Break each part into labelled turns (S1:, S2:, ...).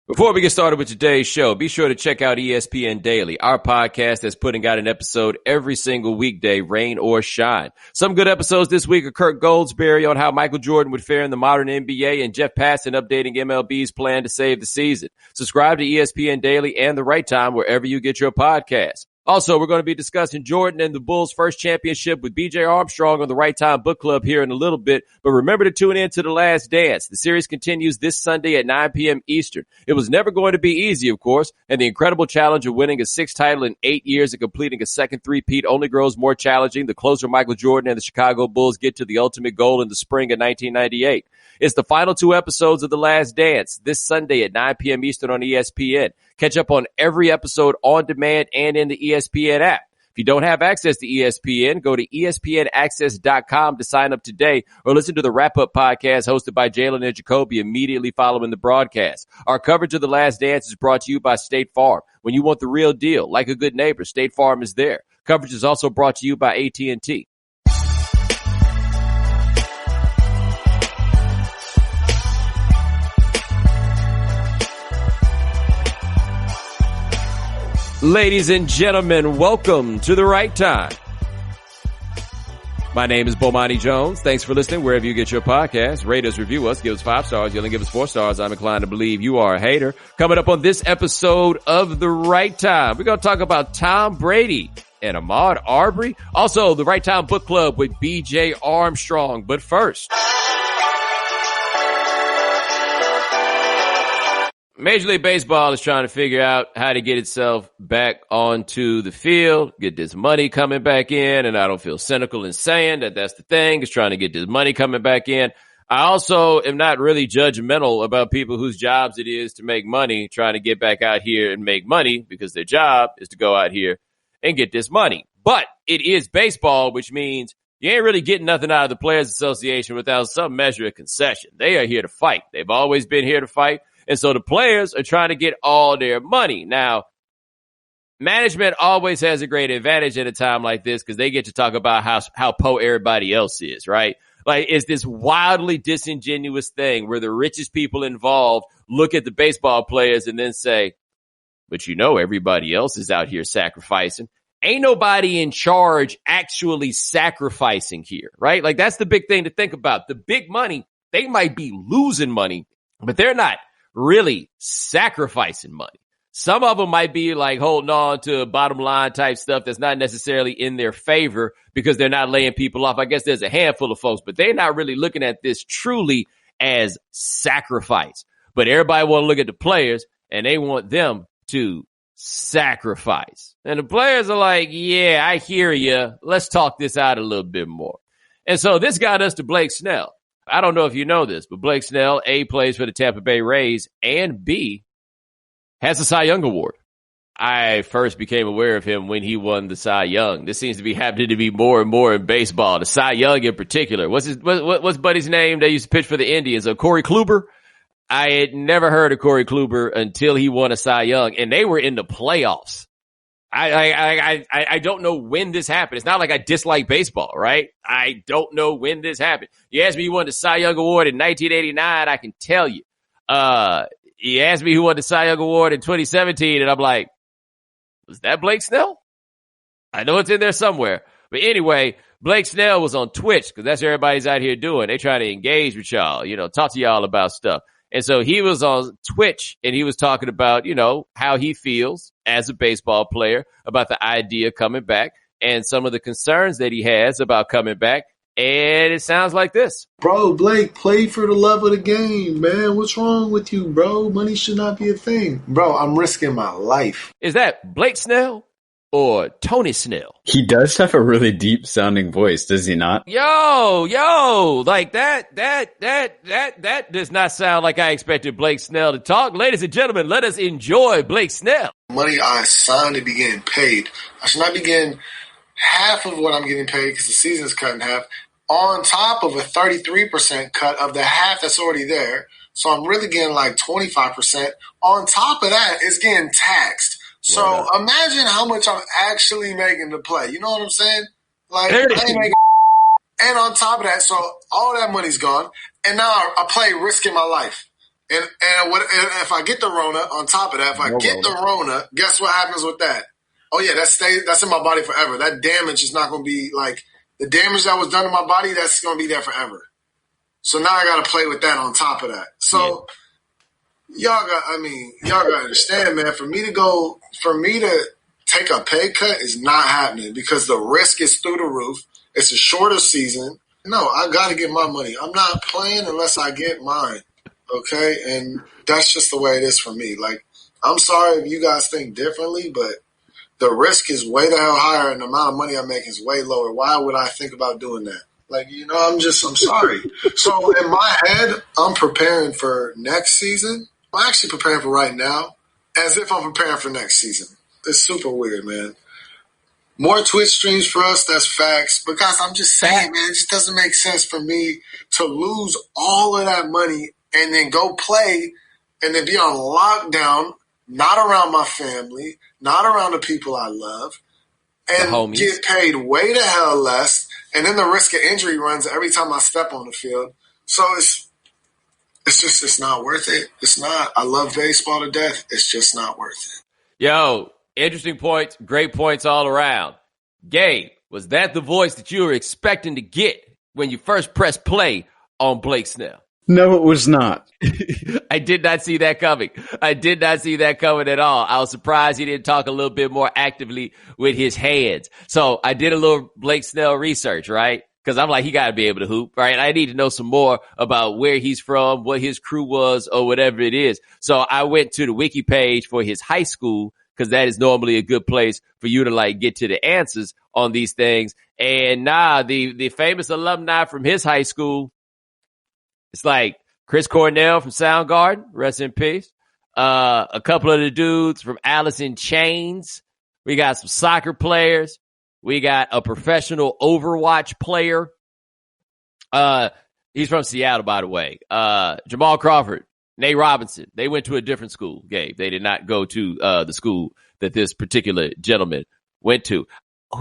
S1: Before we get started with today's show, be sure to check out ESPN Daily, our podcast that's putting out an episode every single weekday, rain or shine. Some good episodes this week are Kirk Goldsberry on how Michael Jordan would fare in the modern NBA and Jeff Passan updating MLB's plan to save the season. Subscribe to ESPN Daily and The Right Time wherever you get your podcasts. Also, we're going to be discussing Jordan and the Bulls' first championship with BJ Armstrong on the Right Time Book Club here in a little bit. But remember to tune in to The Last Dance. The series continues this Sunday at 9 p.m. Eastern. It was never going to be easy, of course, and the incredible challenge of winning a sixth title in 8 years and completing a second three-peat only grows more challenging the closer Michael Jordan and the Chicago Bulls get to the ultimate goal in the spring of 1998. It's the final two episodes of The Last Dance this Sunday at 9 p.m. Eastern on ESPN. Catch up on every episode on demand and in the ESPN app. If you don't have access to ESPN, go to ESPNAccess.com to sign up today or listen to the Wrap-Up podcast hosted by Jalen and Jacoby immediately following the broadcast. Our coverage of The Last Dance is brought to you by State Farm. When you want the real deal, like a good neighbor, State Farm is there. Coverage is also brought to you by AT&T. Ladies and gentlemen, welcome to The Right Time. My name is Bomani Jones. Thanks for listening wherever you get your podcasts. Rate us, review us, give us 5 stars. You'll give us 4 stars. I'm inclined to believe you are a hater. Coming up on this episode of The Right Time, we're going to talk about Tom Brady and Ahmaud Arbery. Also, The Right Time Book Club with BJ Armstrong. But first, Major League Baseball is trying to figure out how to get itself back onto the field, get this money coming back in, and I don't feel cynical in saying that that's the thing, is trying to get this money coming back in. I also am not really judgmental about people whose jobs it is to make money, trying to get back out here and make money because their job is to go out here and get this money. But it is baseball, which means you ain't really getting nothing out of the Players Association without some measure of concession. They are here to fight. They've always been here to fight. And so the players are trying to get all their money. Now, management always has a great advantage at a time like this because they get to talk about how poor everybody else is, right? Like, it's this wildly disingenuous thing where the richest people involved look at the baseball players and then say, but you know everybody else is out here sacrificing. Ain't nobody in charge actually sacrificing here, right? Like, that's the big thing to think about. The big money, they might be losing money, but they're not really sacrificing money. Some of them might be like holding on to bottom line type stuff that's not necessarily in their favor because they're not laying people off. I guess there's a handful of folks, but they're not really looking at this truly as sacrifice. But everybody want to look at the players and they want them to sacrifice. And the players are like, yeah, I hear you. Let's talk this out a little bit more. And so this got us to Blake Snell. I don't know if you know this, but Blake Snell, A, plays for the Tampa Bay Rays, and B, has the Cy Young Award. I first became aware of him when he won the Cy Young. This seems to be happening to be more and more in baseball. The Cy Young in particular. What's buddy's name? They used to pitch for the Indians. Corey Kluber. I had never heard of Corey Kluber until he won a Cy Young, and they were in the playoffs. I don't know when this happened. It's not like I dislike baseball, right? I don't know when this happened. You asked me who won the Cy Young Award in 1989, I can tell you. You asked me who won the Cy Young Award in 2017, and I'm like, was that Blake Snell? I know it's in there somewhere. But anyway, Blake Snell was on Twitch because that's what everybody's out here doing. They try to engage with y'all, talk to y'all about stuff. And so he was on Twitch and he was talking about, how he feels as a baseball player about the idea of coming back and some of the concerns that he has about coming back. And it sounds like this.
S2: Bro, Blake, play for the love of the game, man. What's wrong with you, bro? Money should not be a thing. Bro, I'm risking my life.
S1: Is that Blake Snell or Tony Snell?
S3: He does have a really deep sounding voice, does he not?
S1: Yo, like that does not sound like I expected Blake Snell to talk. Ladies and gentlemen, let us enjoy Blake Snell.
S2: Money I signed to be getting paid. I should not be getting half of what I'm getting paid because the season's cut in half, on top of a 33% cut of the half that's already there. So I'm really getting like 25%. On top of that, it's getting taxed. So imagine how much I'm actually making to play. You know what I'm saying? Like, I ain't making. And on top of that, so all that money's gone. And now I play risking my life. And if I get the Rona, on top of that, if I get the Rona, guess what happens with that? Oh yeah, that's in my body forever. That damage is not going to be like the damage that was done to my body. That's going to be there forever. So now I got to play with that on top of that. So y'all got to understand, man. For me to take a pay cut is not happening because the risk is through the roof. It's a shorter season. No, I got to get my money. I'm not playing unless I get mine. Okay, and that's just the way it is for me. Like, I'm sorry if you guys think differently, but the risk is way the hell higher and the amount of money I make is way lower. Why would I think about doing that? Like, I'm sorry. So in my head, I'm preparing for next season. I'm actually preparing for right now as if I'm preparing for next season. It's super weird, man. More Twitch streams for us, that's facts. Because I'm just saying, man, it just doesn't make sense for me to lose all of that money and then go play and then be on lockdown, not around my family, not around the people I love, and get paid way the hell less. And then the risk of injury runs every time I step on the field. So it's not worth it. It's not. I love baseball to death. It's just not worth it.
S1: Yo, interesting points. Great points all around. Gabe, was that the voice that you were expecting to get when you first pressed play on Blake Snell?
S3: No, it was not.
S1: I did not see that coming. I did not see that coming at all. I was surprised he didn't talk a little bit more actively with his hands. So I did a little Blake Snell research, right? Because I'm like, he got to be able to hoop, right? I need to know some more about where he's from, what his crew was, or whatever it is. So I went to the wiki page for his high school, because that is normally a good place for you to like get to the answers on these things. And the famous alumni from his high school, it's like Chris Cornell from Soundgarden, rest in peace. A couple of the dudes from Alice in Chains. We got some soccer players. We got a professional Overwatch player. He's from Seattle, by the way. Jamal Crawford, Nate Robinson. They went to a different school, Gabe. They did not go to the school that this particular gentleman went to.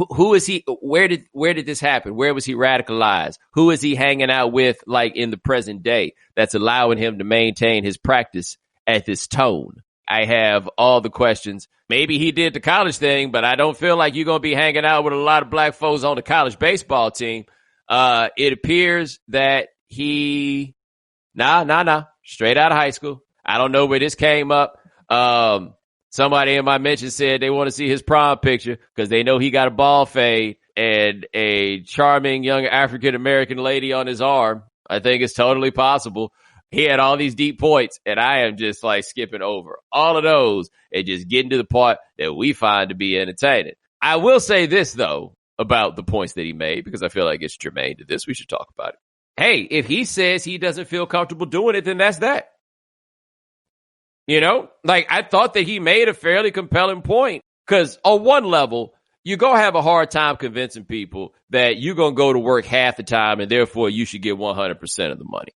S1: Who is he? Where did this happen? Where was he radicalized? Who is he hanging out with, like in the present day, that's allowing him to maintain his practice at this tone? I have all the questions. Maybe he did the college thing, but I don't feel like you're going to be hanging out with a lot of black folks on the college baseball team. It appears that he, straight out of high school. I don't know where this came up. Somebody in my mention said they want to see his prom picture because they know he got a ball fade and a charming young African-American lady on his arm. I think it's totally possible. He had all these deep points, and I am just like skipping over all of those and just getting to the part that we find to be entertaining. I will say this, though, about the points that he made, because I feel like it's germane to this. We should talk about it. Hey, if he says he doesn't feel comfortable doing it, then that's that. You know, like I thought that he made a fairly compelling point because on one level, you're going to have a hard time convincing people that you're going to go to work half the time and therefore you should get 100% of the money.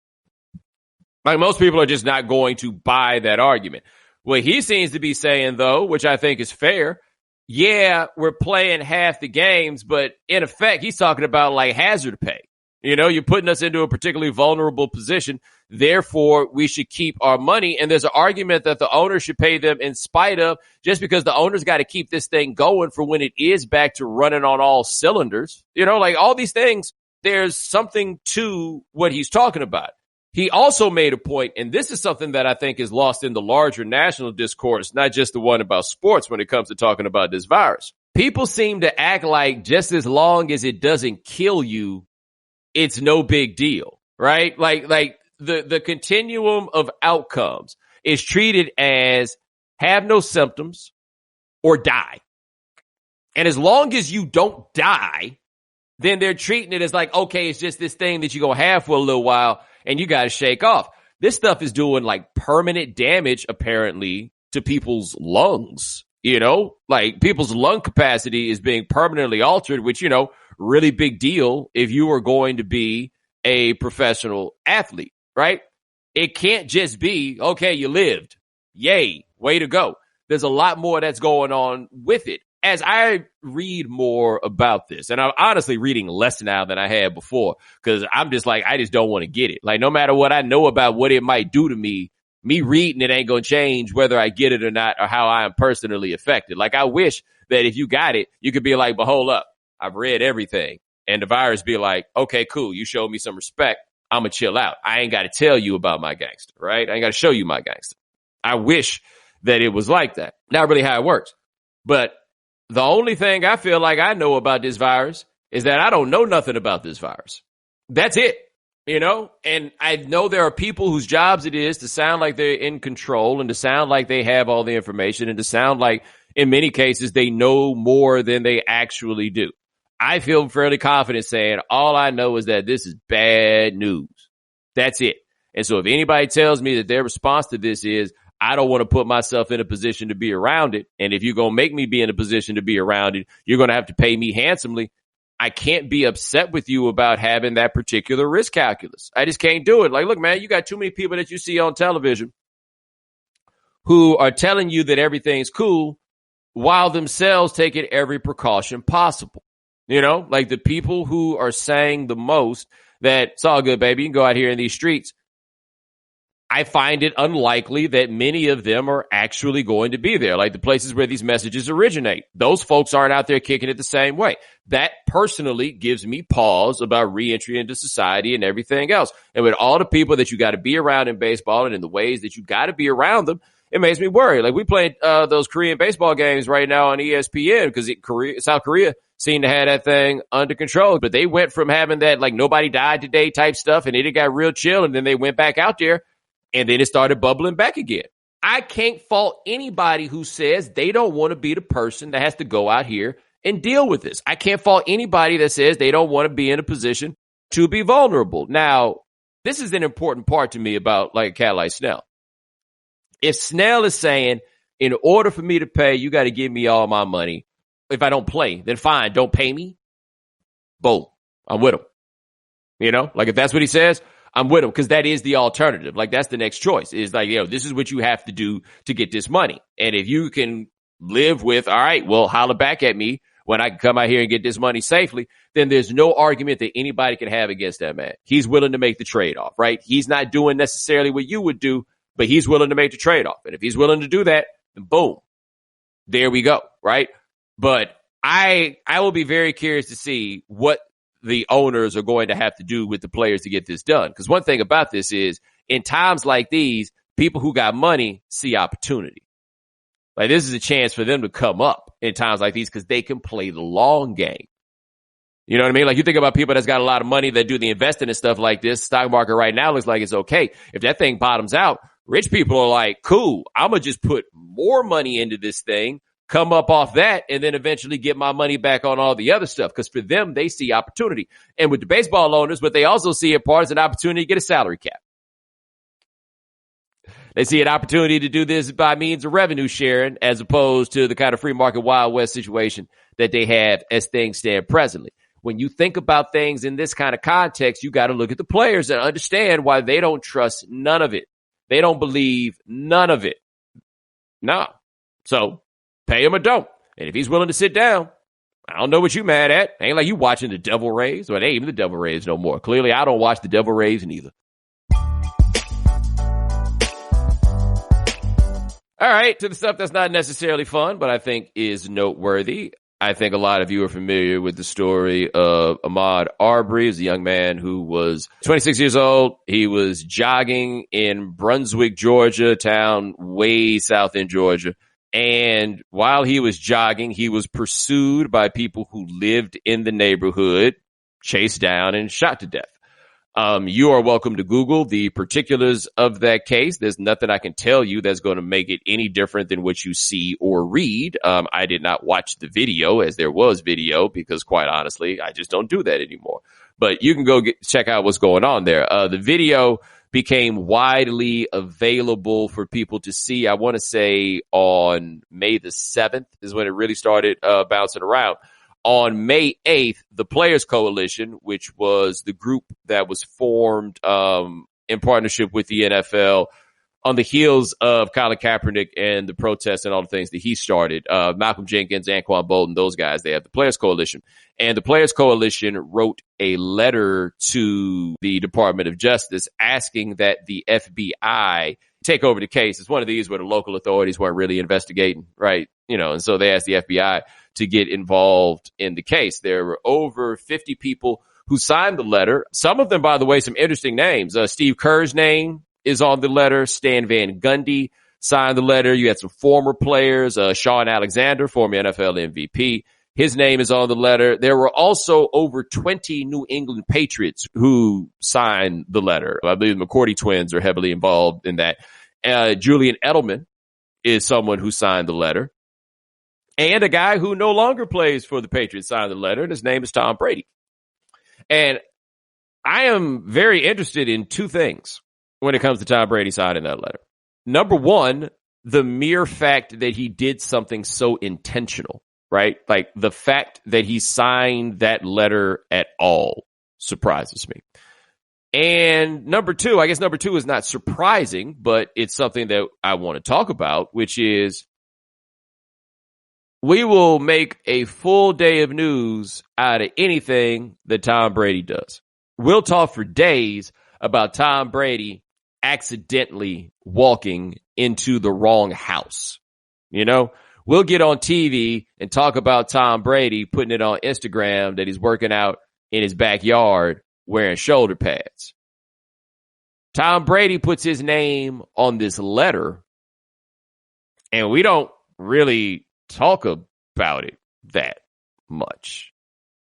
S1: Like most people are just not going to buy that argument. What he seems to be saying, though, which I think is fair, yeah, we're playing half the games, but in effect, he's talking about like hazard pay. You know, you're putting us into a particularly vulnerable position. Therefore, we should keep our money. And there's an argument that the owner should pay them in spite of, just because the owner's got to keep this thing going for when it is back to running on all cylinders. You know, like all these things, there's something to what he's talking about. He also made a point, and this is something that I think is lost in the larger national discourse, not just the one about sports when it comes to talking about this virus. People seem to act like just as long as it doesn't kill you, it's no big deal, right? Like the continuum of outcomes is treated as have no symptoms or die. And as long as you don't die, then they're treating it as like, okay, it's just this thing that you're going to have for a little while and you got to shake off. This stuff is doing like permanent damage, apparently, to people's lungs. You know, like people's lung capacity is being permanently altered, which, you know, really big deal if you are going to be a professional athlete, right? It can't just be, okay, you lived. Yay, way to go. There's a lot more that's going on with it. As I read more about this, and I'm honestly reading less now than I had before, because I'm just like, I just don't want to get it. Like, no matter what I know about what it might do to me, me reading it ain't going to change whether I get it or not or how I am personally affected. Like, I wish that if you got it, you could be like, but hold up, I've read everything. And the virus be like, okay, cool. You showed me some respect. I'm going to chill out. I ain't got to tell you about my gangster, right? I ain't got to show you my gangster. I wish that it was like that. Not really how it works. But the only thing I feel like I know about this virus is that I don't know nothing about this virus. That's it. You know, and I know there are people whose jobs it is to sound like they're in control and to sound like they have all the information and to sound like, in many cases, they know more than they actually do. I feel fairly confident saying all I know is that this is bad news. That's it. And so if anybody tells me that their response to this is, I don't want to put myself in a position to be around it, and if you're going to make me be in a position to be around it, you're going to have to pay me handsomely, I can't be upset with you about having that particular risk calculus. I just can't do it. Like, look, man, you got too many people that you see on television who are telling you that everything's cool while themselves taking every precaution possible. You know, like the people who are saying the most that it's all good, baby, you can go out here in these streets. I find it unlikely that many of them are actually going to be there, like the places where these messages originate. Those folks aren't out there kicking it the same way. That personally gives me pause about reentry into society and everything else. And with all the people that you got to be around in baseball and in the ways that you got to be around them, it makes me worry. Like, we played those Korean baseball games right now on ESPN because South Korea seemed to have that thing under control. But they went from having that, like, nobody died today type stuff, and it got real chill, and then they went back out there. And then it started bubbling back again. I can't fault anybody who says they don't want to be the person that has to go out here and deal with this. I can't fault anybody that says they don't want to be in a position to be vulnerable. Now, this is an important part to me about like a cat like Snell. If Snell is saying, in order for me to pay, you got to give me all my money. If I don't play, then fine, don't pay me. Boom, I'm with him. You know, like if that's what he says, I'm with him, because that is the alternative. Like, that's the next choice. Is like, this is what you have to do to get this money. And if you can live with, all right, well, holler back at me when I can come out here and get this money safely, then there's no argument that anybody can have against that man. He's willing to make the trade-off, right? He's not doing necessarily what you would do, but he's willing to make the trade-off. And if he's willing to do that, then boom, there we go, right? But I will be very curious to see what the owners are going to have to do with the players to get this done. Because one thing about this is, in times like these, people who got money see opportunity. Like, this is a chance for them to come up in times like these because they can play the long game. You know what I mean? Like, you think about people that's got a lot of money that do the investing and stuff like this. Stock market right now looks like it's okay. If that thing bottoms out, rich people are like, cool, I'm going to just put more money into this thing, come up off that, and then eventually get my money back on all the other stuff. Because for them, they see opportunity. And with the baseball owners, what they also see in part is an opportunity to get a salary cap. They see an opportunity to do this by means of revenue sharing, as opposed to the kind of free market Wild West situation that they have as things stand presently. When you think about things in this kind of context, you got to look at the players and understand why they don't trust none of it. They don't believe none of it. No. So pay him or don't. And if he's willing to sit down, I don't know what you mad at. Ain't like you watching the Devil Rays. Well, they ain't even the Devil Rays no more. Clearly, I don't watch the Devil Rays neither. All right, to the stuff that's not necessarily fun, but I think is noteworthy. I think a lot of you are familiar with the story of Ahmaud Arbery. He's a young man who was 26 years old. He was jogging in Brunswick, Georgia, a town way south in Georgia. And while he was jogging, he was pursued by people who lived in the neighborhood, chased down and shot to death. You are welcome to Google the particulars of that case. There's nothing I can tell you that's going to make it any different than what you see or read. I did not watch the video, as there was video, because quite honestly, I just don't do that anymore. But you can go check out what's going on there. The video became widely available for people to see. I want to say on May the 7th is when it really started bouncing around. On May 8th, the Players Coalition, which was the group that was formed in partnership with the NFL on the heels of Colin Kaepernick and the protests and all the things that he started, Malcolm Jenkins, Anquan Bolden, those guys, they have the Players Coalition. And the Players Coalition wrote a letter to the Department of Justice asking that the FBI take over the case. It's one of these where the local authorities weren't really investigating, right? And so they asked the FBI to get involved in the case. There were over 50 people who signed the letter. Some of them, by the way, some interesting names. Steve Kerr's name is on the letter. Stan Van Gundy signed the letter. You had some former players, Sean Alexander, former NFL MVP. His name is on the letter. There were also over 20 New England Patriots who signed the letter. I believe the McCourty twins are heavily involved in that. Julian Edelman is someone who signed the letter. And a guy who no longer plays for the Patriots signed the letter, and his name is Tom Brady. And I am very interested in two things when it comes to Tom Brady signing that letter. Number one, the mere fact that he did something so intentional. Right? Like the fact that he signed that letter at all surprises me. And number two is not surprising, but it's something that I want to talk about, which is we will make a full day of news out of anything that Tom Brady does. We'll talk for days about Tom Brady accidentally walking into the wrong house. We'll get on TV and talk about Tom Brady putting it on Instagram that he's working out in his backyard wearing shoulder pads. Tom Brady puts his name on this letter, and we don't really talk about it that much.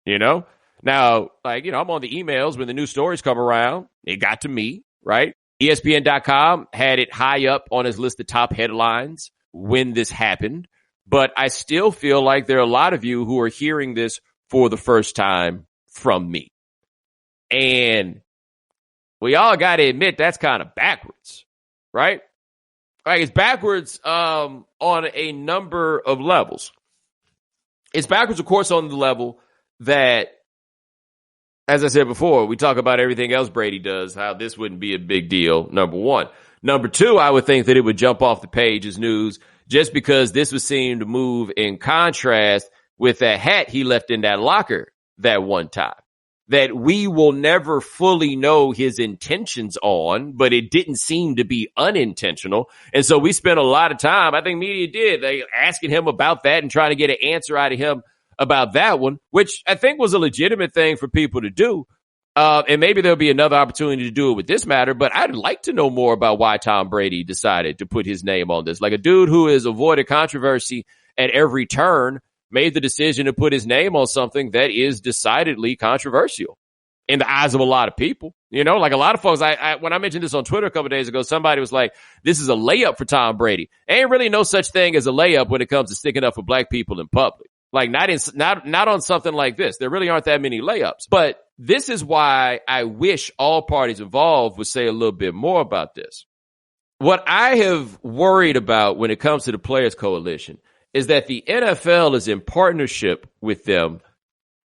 S1: Now, I'm on the emails when the new stories come around. It got to me, right? ESPN.com had it high up on his list of top headlines when this happened. But I still feel like there are a lot of you who are hearing this for the first time from me. And we all got to admit that's kind of backwards, right? Like it's backwards on a number of levels. It's backwards, of course, on the level that, as I said before, we talk about everything else Brady does, how this wouldn't be a big deal, number one. Number two, I would think that it would jump off the page as news just because this would seem to move in contrast with that hat he left in that locker that one time. That we will never fully know his intentions on, but it didn't seem to be unintentional. And so we spent a lot of time, I think media did, they asking him about that and trying to get an answer out of him about that one, which I think was a legitimate thing for people to do. And maybe there'll be another opportunity to do it with this matter, but I'd like to know more about why Tom Brady decided to put his name on this. Like a dude who has avoided controversy at every turn made the decision to put his name on something that is decidedly controversial in the eyes of a lot of people. Like a lot of folks, when I mentioned this on Twitter a couple of days ago, somebody was like, this is a layup for Tom Brady. Ain't really no such thing as a layup when it comes to sticking up for black people in public. Like not on something like this. There really aren't that many layups. But this is why I wish all parties involved would say a little bit more about this. What I have worried about when it comes to the Players Coalition is that the NFL is in partnership with them,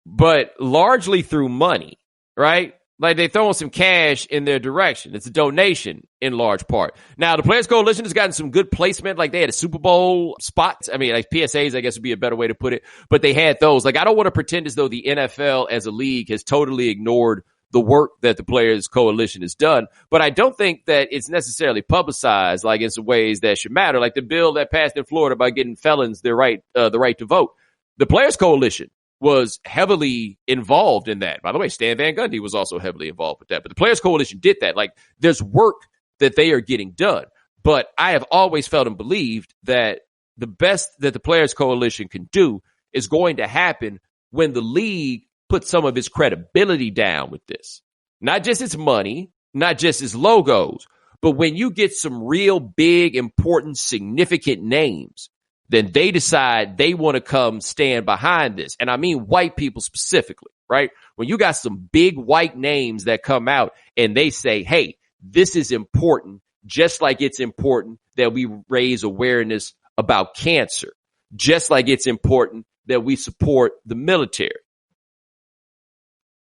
S1: but largely through money, right? Like they throwing some cash in their direction. It's a donation in large part. Now, the Players Coalition has gotten some good placement. Like they had a Super Bowl spot. I mean, like PSAs, I guess would be a better way to put it. But they had those. Like I don't want to pretend as though the NFL as a league has totally ignored the work that the Players Coalition has done. But I don't think that it's necessarily publicized like in some ways that should matter. Like the bill that passed in Florida about getting felons the right to vote. The Players Coalition was heavily involved in that. By the way, Stan Van Gundy was also heavily involved with that. But the Players Coalition did that. Like, there's work that they are getting done. But I have always felt and believed that the best that the Players Coalition can do is going to happen when the league puts some of its credibility down with this. Not just its money, not just its logos, but when you get some real big, important, significant names, then they decide they want to come stand behind this. And I mean white people specifically, right? When you got some big white names that come out and they say, hey, this is important, just like it's important that we raise awareness about cancer, just like it's important that we support the military.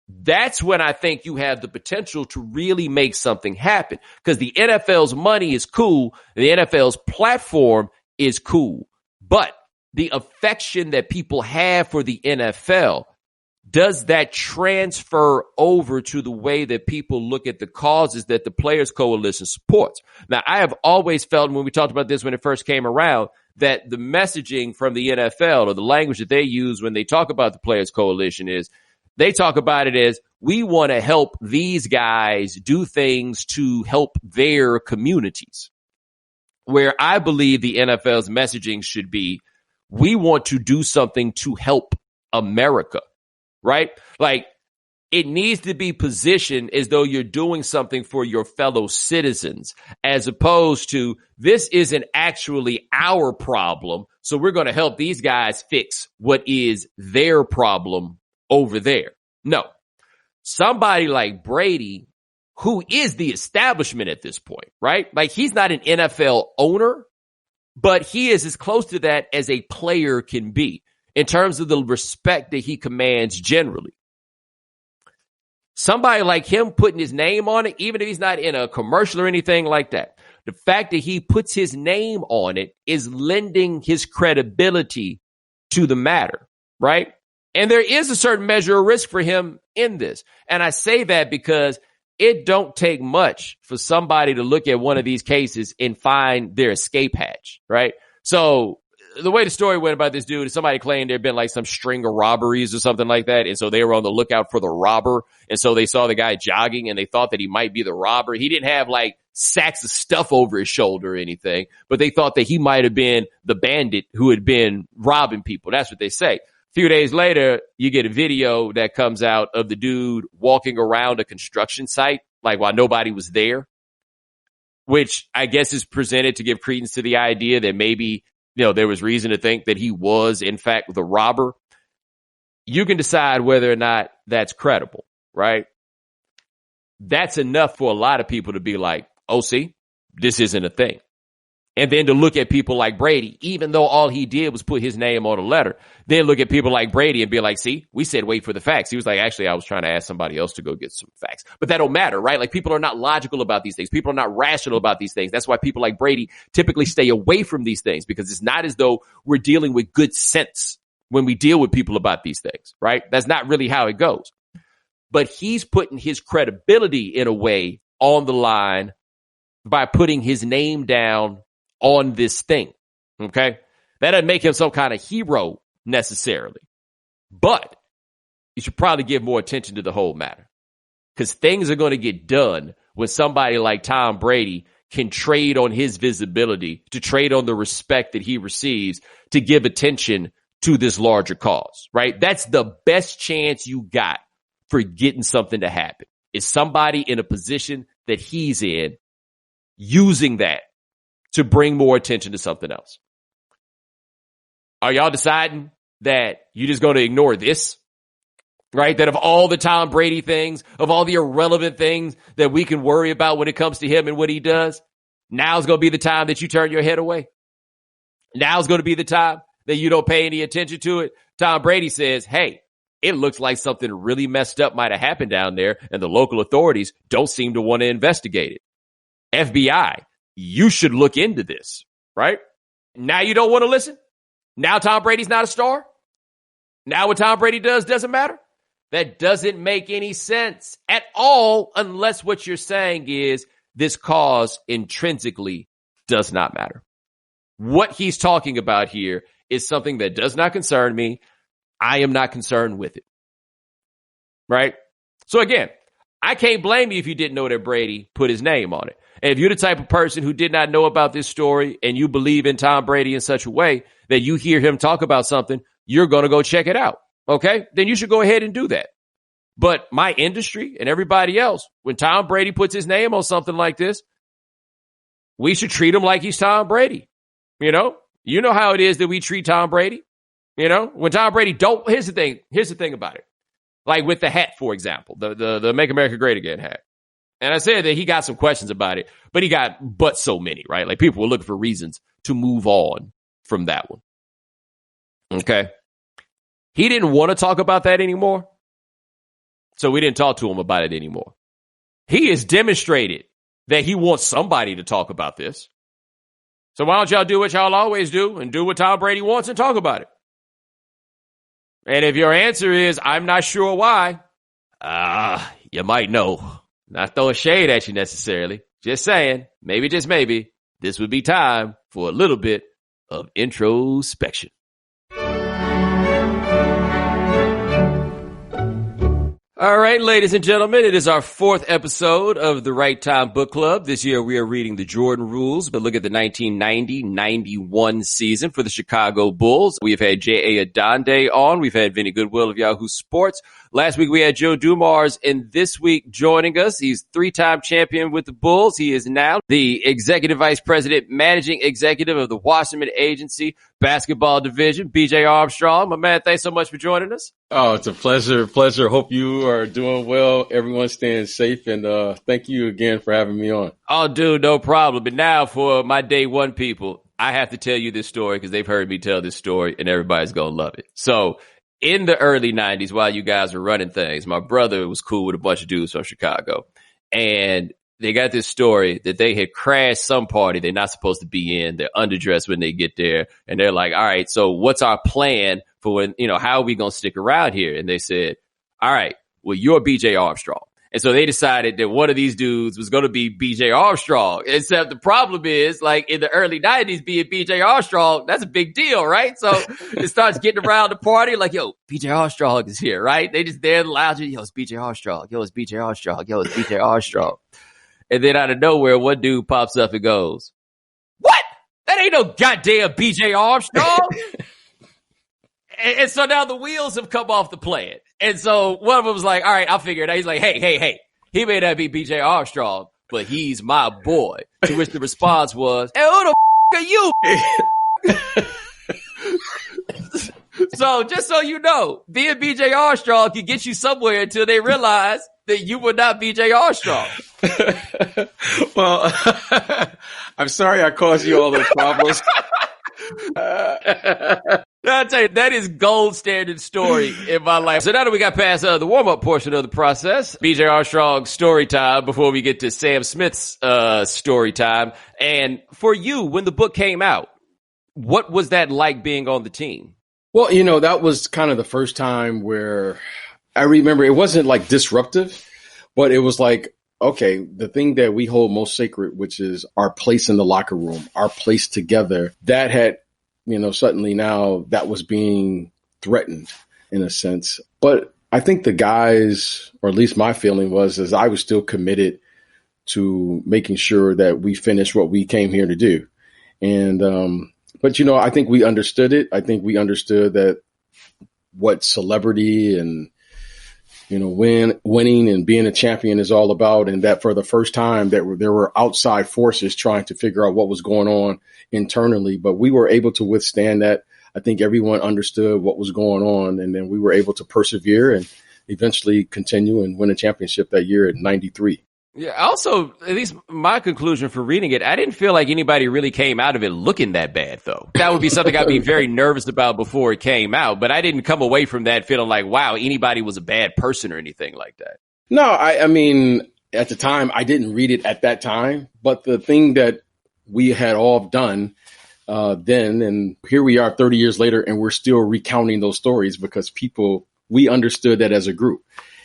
S1: That's when I think you have the potential to really make something happen, because the NFL's money is cool. The NFL's platform is cool. But the affection that people have for the NFL does that transfer over to the way that people look at the causes that the Players Coalition supports? Now, I have always felt, when we talked about this when it first came around, that the messaging from the NFL, or the language that they use when they talk about the Players Coalition, is they talk about it as, we want to help these guys do things to help their communities. Where I believe the NFL's messaging should be, we want to do something to help America. Right? Like, it needs to be positioned as though you're doing something for your fellow citizens, as opposed to, this isn't actually our problem, so we're going to help these guys fix what is their problem over there. No. Somebody like Brady, who is the establishment at this point, right? Like, he's not an NFL owner, but he is as close to that as a player can be, in terms of the respect that he commands generally. Somebody like him putting his name on it, even if he's not in a commercial or anything like that, the fact that he puts his name on it is lending his credibility to the matter, right? And there is a certain measure of risk for him in this. And I say that because it don't take much for somebody to look at one of these cases and find their escape hatch, right? So the way the story went about this dude is, somebody claimed there'd been like some string of robberies or something like that. And so they were on the lookout for the robber. And so they saw the guy jogging and they thought that he might be the robber. He didn't have like sacks of stuff over his shoulder or anything, but they thought that he might have been the bandit who had been robbing people. That's what they say. A few days later, you get a video that comes out of the dude walking around a construction site, like, while nobody was there, which I guess is presented to give credence to the idea that maybe, there was reason to think that he was, in fact, the robber. You can decide whether or not that's credible, right? That's enough for a lot of people to be like, oh, see, this isn't a thing. And then to look at people like Brady, even though all he did was put his name on a letter, then look at people like Brady and be like, see, we said wait for the facts. He was like, actually, I was trying to ask somebody else to go get some facts. But that don't matter, right? Like, people are not logical about these things. People are not rational about these things. That's why people like Brady typically stay away from these things, because it's not as though we're dealing with good sense when we deal with people about these things, right? That's not really how it goes. But he's putting his credibility, in a way, on the line by putting his name down on this thing, okay? That doesn't make him some kind of hero necessarily, but you should probably give more attention to the whole matter, because things are going to get done when somebody like Tom Brady can trade on his visibility, to trade on the respect that he receives, to give attention to this larger cause, right? That's the best chance you got for getting something to happen, is somebody in a position that he's in using that to bring more attention to something else. Are y'all deciding that you're just going to ignore this? Right? That of all the Tom Brady things, of all the irrelevant things that we can worry about when it comes to him and what he does, now's going to be the time that you turn your head away. Now's going to be the time that you don't pay any attention to it. Tom Brady says, hey, it looks like something really messed up might have happened down there, and the local authorities don't seem to want to investigate it. FBI, you should look into this, right? Now you don't want to listen? Now Tom Brady's not a star? Now what Tom Brady does doesn't matter? That doesn't make any sense at all, unless what you're saying is this cause intrinsically does not matter. What he's talking about here is something that does not concern me. I am not concerned with it, right? So again, I can't blame you if you didn't know that Brady put his name on it. And if you're the type of person who did not know about this story and you believe in Tom Brady in such a way that you hear him talk about something, you're going to go check it out. Okay? Then you should go ahead and do that. But my industry and everybody else, when Tom Brady puts his name on something like this, we should treat him like he's Tom Brady. You know how it is that we treat Tom Brady. When Tom Brady here's the thing about it. Like with the hat, for example, the Make America Great Again hat. And I said that he got some questions about it, but he got so many, right? Like, people were looking for reasons to move on from that one. Okay. He didn't want to talk about that anymore, so we didn't talk to him about it anymore. He has demonstrated that he wants somebody to talk about this. So why don't y'all do what y'all always do and do what Tom Brady wants and talk about it? And if your answer is, I'm not sure why, you might know. Not throwing shade at you necessarily. Just saying, maybe, just maybe, this would be time for a little bit of introspection. All right, ladies and gentlemen, it is our fourth episode of the Right Time Book Club. This year we are reading the Jordan Rules, but look at the 1990-91 season for the Chicago Bulls. We have had J.A. Adande on. We've had Vinny Goodwill of Yahoo Sports. Last week we had Joe Dumars, and this week joining us, he's three-time champion with the Bulls. He is now the Executive Vice President, Managing Executive of the Wasserman Agency Basketball Division, B.J. Armstrong. My man, thanks so much for joining us.
S4: Oh, it's a pleasure. Hope you are doing well. Everyone's staying safe. And thank you again for having me on.
S1: Oh, dude, no problem. But now for my day one people, I have to tell you this story because they've heard me tell this story and everybody's going to love it. So in the early 90s, while you guys were running things, my brother was cool with a bunch of dudes from Chicago. And they got this story that they had crashed some party they're not supposed to be in. They're underdressed when they get there. And they're like, all right, so what's our plan for when, how are we going to stick around here? And they said, all right, well, you're BJ Armstrong. And so they decided that one of these dudes was going to be BJ Armstrong. Except the problem is, like, in the early 90s, being BJ Armstrong, that's a big deal, right? So it starts getting around the party like, yo, BJ Armstrong is here, right? They just there lounging, yo, it's BJ Armstrong. Yo, it's BJ Armstrong. Yo, it's BJ Armstrong. And then out of nowhere, one dude pops up and goes, what? That ain't no goddamn BJ Armstrong. and so now the wheels have come off the plan. And so one of them was like, all right, I'll figure it out. He's like, hey, he may not be BJ Armstrong, but he's my boy. To which the response was, hey, who the are you? So just so you know, being BJ Armstrong can get you somewhere until they realize that you were not BJ Armstrong.
S4: Well, I'm sorry I caused you all those problems.
S1: I'll tell you, that is gold standard story in my life. So now that we got past the warm-up portion of the process, BJ Armstrong's story time before we get to Sam Smith's story time. And for you, when the book came out, what was that like being on the team?
S4: Well, that was kind of the first time where I remember it wasn't like disruptive, but it was like, okay, the thing that we hold most sacred, which is our place in the locker room, our place together, that had, suddenly now that was being threatened in a sense. But I think the guys, or at least my feeling was, is I was still committed to making sure that we finished what we came here to do. And, but, I think we understood it. I think we understood that what celebrity and, winning and being a champion is all about. And that for the first time that there were outside forces trying to figure out what was going on internally, but we were able to withstand that. I think everyone understood what was going on. And then we were able to persevere and eventually continue and win a championship that year at 93.
S1: Yeah. Also, at least my conclusion for reading it, I didn't feel like anybody really came out of it looking that bad, though. That would be something I'd be very nervous about before it came out. But I didn't come away from that feeling like, wow, anybody was a bad person or anything like that.
S4: No, I mean, at the time, I didn't read it at that time. But the thing that we had all done then, and here we are 30 years later, and we're still recounting those stories because we understood that as a group.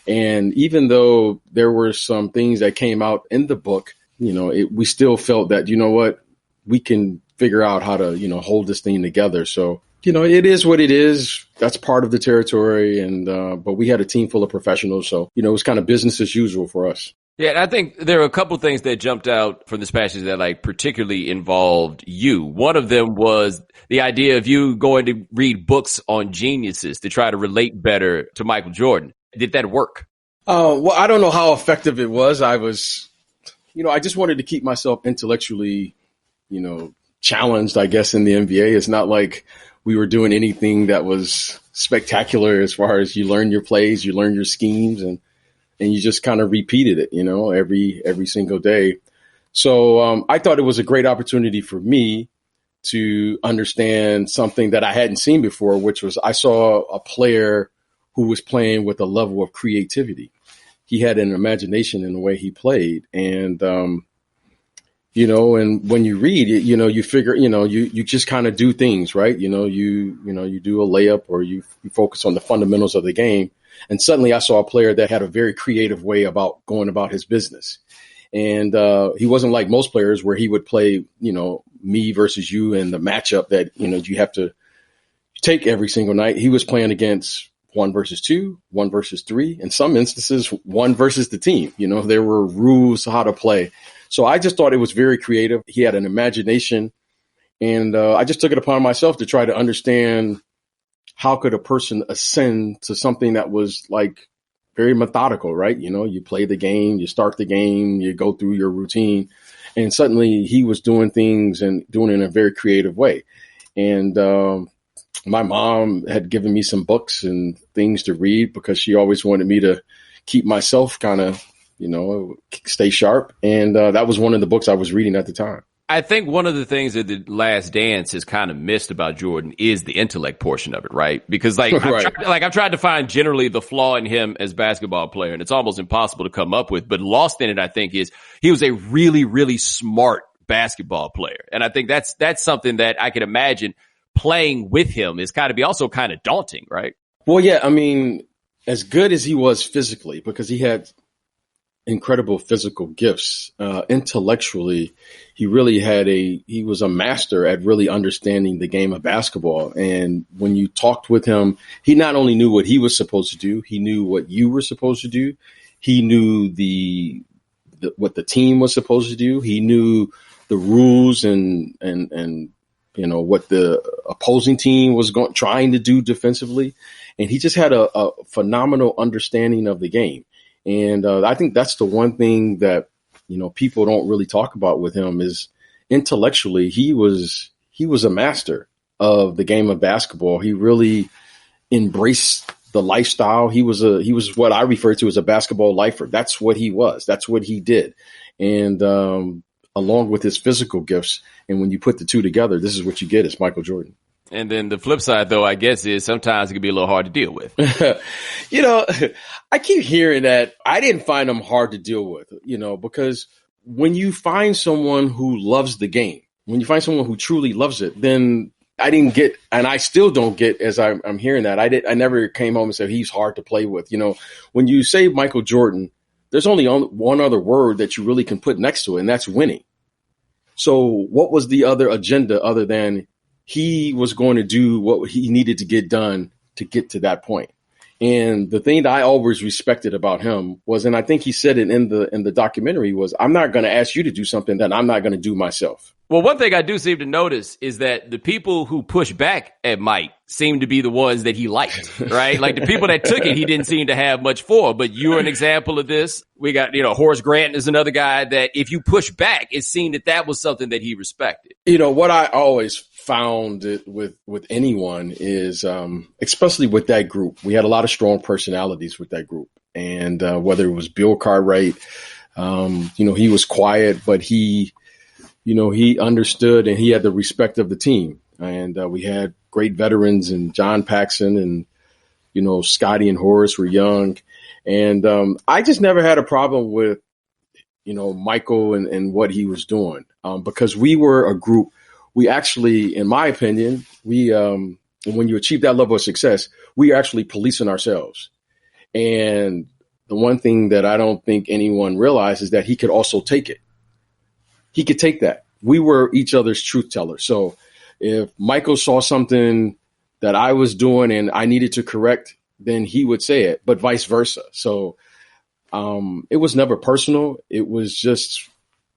S4: And even though there were some things that came out in the book, we still felt that, what, we can figure out how to, hold this thing together. So, it is what it is. That's part of the territory. And but we had a team full of professionals. So, it was kind of business as usual for us.
S1: Yeah, and I think there are a couple things that jumped out from this passage that particularly involved you. One of them was the idea of you going to read books on geniuses to try to relate better to Michael Jordan. Did that work?
S4: Well, I don't know how effective it was. I was, I just wanted to keep myself intellectually, challenged, I guess, in the NBA. It's not like we were doing anything that was spectacular as far as you learn your plays, you learn your schemes, and you just kind of repeated it, every single day. So I thought it was a great opportunity for me to understand something that I hadn't seen before, which was I saw a player who was playing with a level of creativity. He had an imagination in the way he played. And And when you read, you figure, you just kind of do things, right? You do a layup or you focus on the fundamentals of the game. And suddenly I saw a player that had a very creative way about going about his business. And he wasn't like most players where he would play, me versus you and the matchup that, you have to take every single night. He was playing against 1 versus 2, 1 versus 3, in some instances, 1 versus the team. There were rules how to play. So I just thought it was very creative. He had an imagination, and I just took it upon myself to try to understand how could a person ascend to something that was like very methodical, right? You play the game, you start the game, you go through your routine, and suddenly he was doing things and doing it in a very creative way. And my mom had given me some books and things to read because she always wanted me to keep myself kind of, stay sharp. And that was one of the books I was reading at the time.
S1: I think one of the things that The Last Dance has kind of missed about Jordan is the intellect portion of it, right? Because I've tried to find generally the flaw in him as a basketball player, and it's almost impossible to come up with. But lost in it, I think, is he was a really, really smart basketball player. And I think that's something that I can imagine playing with him is kind of be also kind of daunting, right?
S4: Well, yeah, I mean, as good as he was physically, because he had incredible physical gifts, intellectually, he was a master at really understanding the game of basketball. And when you talked with him, he not only knew what he was supposed to do, he knew what you were supposed to do. He knew what the team was supposed to do. He knew the rules and what the opposing team was trying to do defensively. And he just had a phenomenal understanding of the game. And I think that's the one thing that, people don't really talk about with him is intellectually, he was a master of the game of basketball. He really embraced the lifestyle. He was what I refer to as a basketball lifer. That's what he was. That's what he did. And along with his physical gifts. And when you put the two together, this is what you get is Michael Jordan.
S1: And then the flip side, though, I guess, is sometimes it can be a little hard to deal with.
S4: I keep hearing that. I didn't find them hard to deal with, because when you find someone who loves the game, when you find someone who truly loves it, then I didn't get, and I still don't get as I'm hearing that. I never came home and said he's hard to play with. When you say Michael Jordan, there's only one other word that you really can put next to it, and that's winning. So what was the other agenda other than he was going to do what he needed to get done to get to that point? And the thing that I always respected about him was, and I think he said it in the documentary, was I'm not going to ask you to do something that I'm not going to do myself.
S1: Well, one thing I do seem to notice is that the people who push back at Mike seem to be the ones that he liked, right? Like the people that took it, he didn't seem to have much for. But you're an example of this. We got, Horace Grant is another guy that if you push back, it seemed that was something that he respected.
S4: What I always found it with anyone is, especially with that group, we had a lot of strong personalities with that group. And whether it was Bill Cartwright, he was quiet, but he understood and he had the respect of the team. And we had great veterans and John Paxson and, Scotty and Horace were young. And I just never had a problem with, Michael and what he was doing because we were a group. We actually, in my opinion, when you achieve that level of success, we are actually policing ourselves. And the one thing that I don't think anyone realized is that he could also take it. He could take that. We were each other's truth tellers. So if Michael saw something that I was doing and I needed to correct, then he would say it, but vice versa. So it was never personal. It was just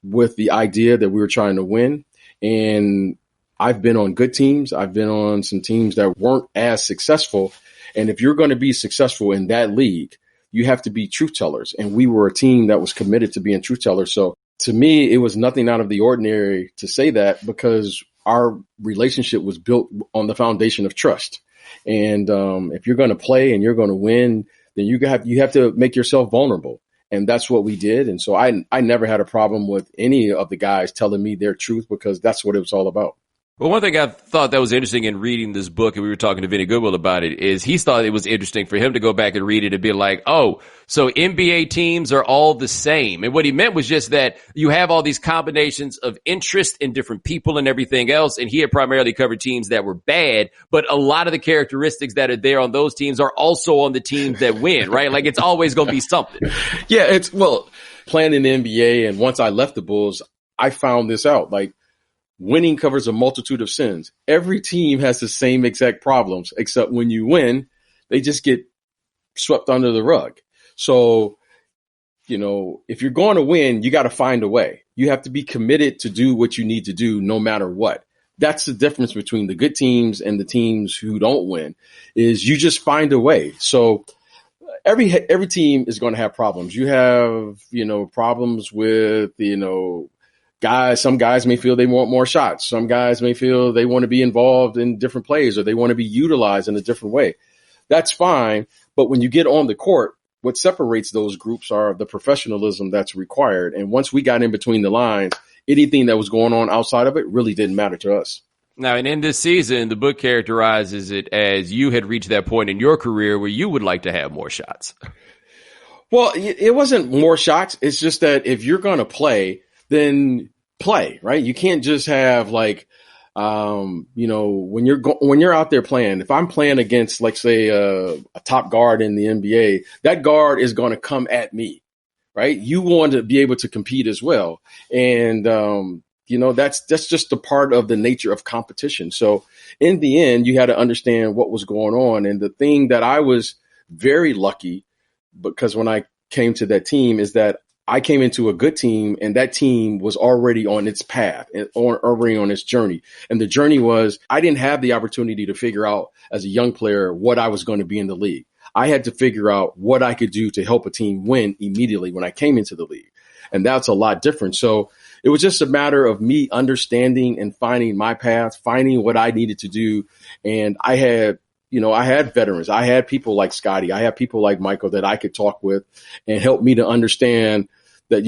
S4: with the idea that we were trying to win. And I've been on good teams. I've been on some teams that weren't as successful. And if you're going to be successful in that league, you have to be truth tellers. And we were a team that was committed to being truth tellers. So to me, it was nothing out of the ordinary to say that because our relationship was built on the foundation of trust. And if you're going to play and you're going to win, then you have to make yourself vulnerable. And that's what we did. And so I never had a problem with any of the guys telling me their truth because that's what it was all about.
S1: Well, one thing I thought that was interesting in reading this book, and we were talking to Vinny Goodwill about it, is he thought it was interesting for him to go back and read it and be like, oh, so NBA teams are all the same. And what he meant was just that you have all these combinations of interest in different people and everything else. And he had primarily covered teams that were bad, but a lot of the characteristics that are there on those teams are also on the teams that win, right? Like it's always going to be something.
S4: Yeah, playing in the NBA, and once I left the Bulls, I found this out. Like, winning covers a multitude of sins. Every team has the same exact problems, except when you win, they just get swept under the rug. So, if you're going to win, you got to find a way. You have to be committed to do what you need to do no matter what. That's the difference between the good teams and the teams who don't win, is you just find a way. So every team is going to have problems. You have, problems with, guys. Some guys may feel they want more shots. Some guys may feel they want to be involved in different plays, or they want to be utilized in a different way. That's fine. But when you get on the court, what separates those groups are the professionalism that's required. And once we got in between the lines, anything that was going on outside of it really didn't matter to us.
S1: Now, and in this season, the book characterizes it as you had reached that point in your career where you would like to have more shots.
S4: Well, it wasn't more shots. It's just that if you're going to play, then play, right? You can't just have like, when you're out there playing, if I'm playing against, like, say, a top guard in the NBA, that guard is going to come at me, right? You want to be able to compete as well. And, that's just a part of the nature of competition. So in the end, you had to understand what was going on. And the thing that I was very lucky, because when I came to that team, is that I came into a good team, and that team was already on its path, already on its journey. And the journey was, I didn't have the opportunity to figure out as a young player what I was going to be in the league. I had to figure out what I could do to help a team win immediately when I came into the league. And that's a lot different. So it was just a matter of me understanding and finding my path, finding what I needed to do. And I had veterans. I had people like Scotty. I had people like Michael that I could talk with and help me to understand that,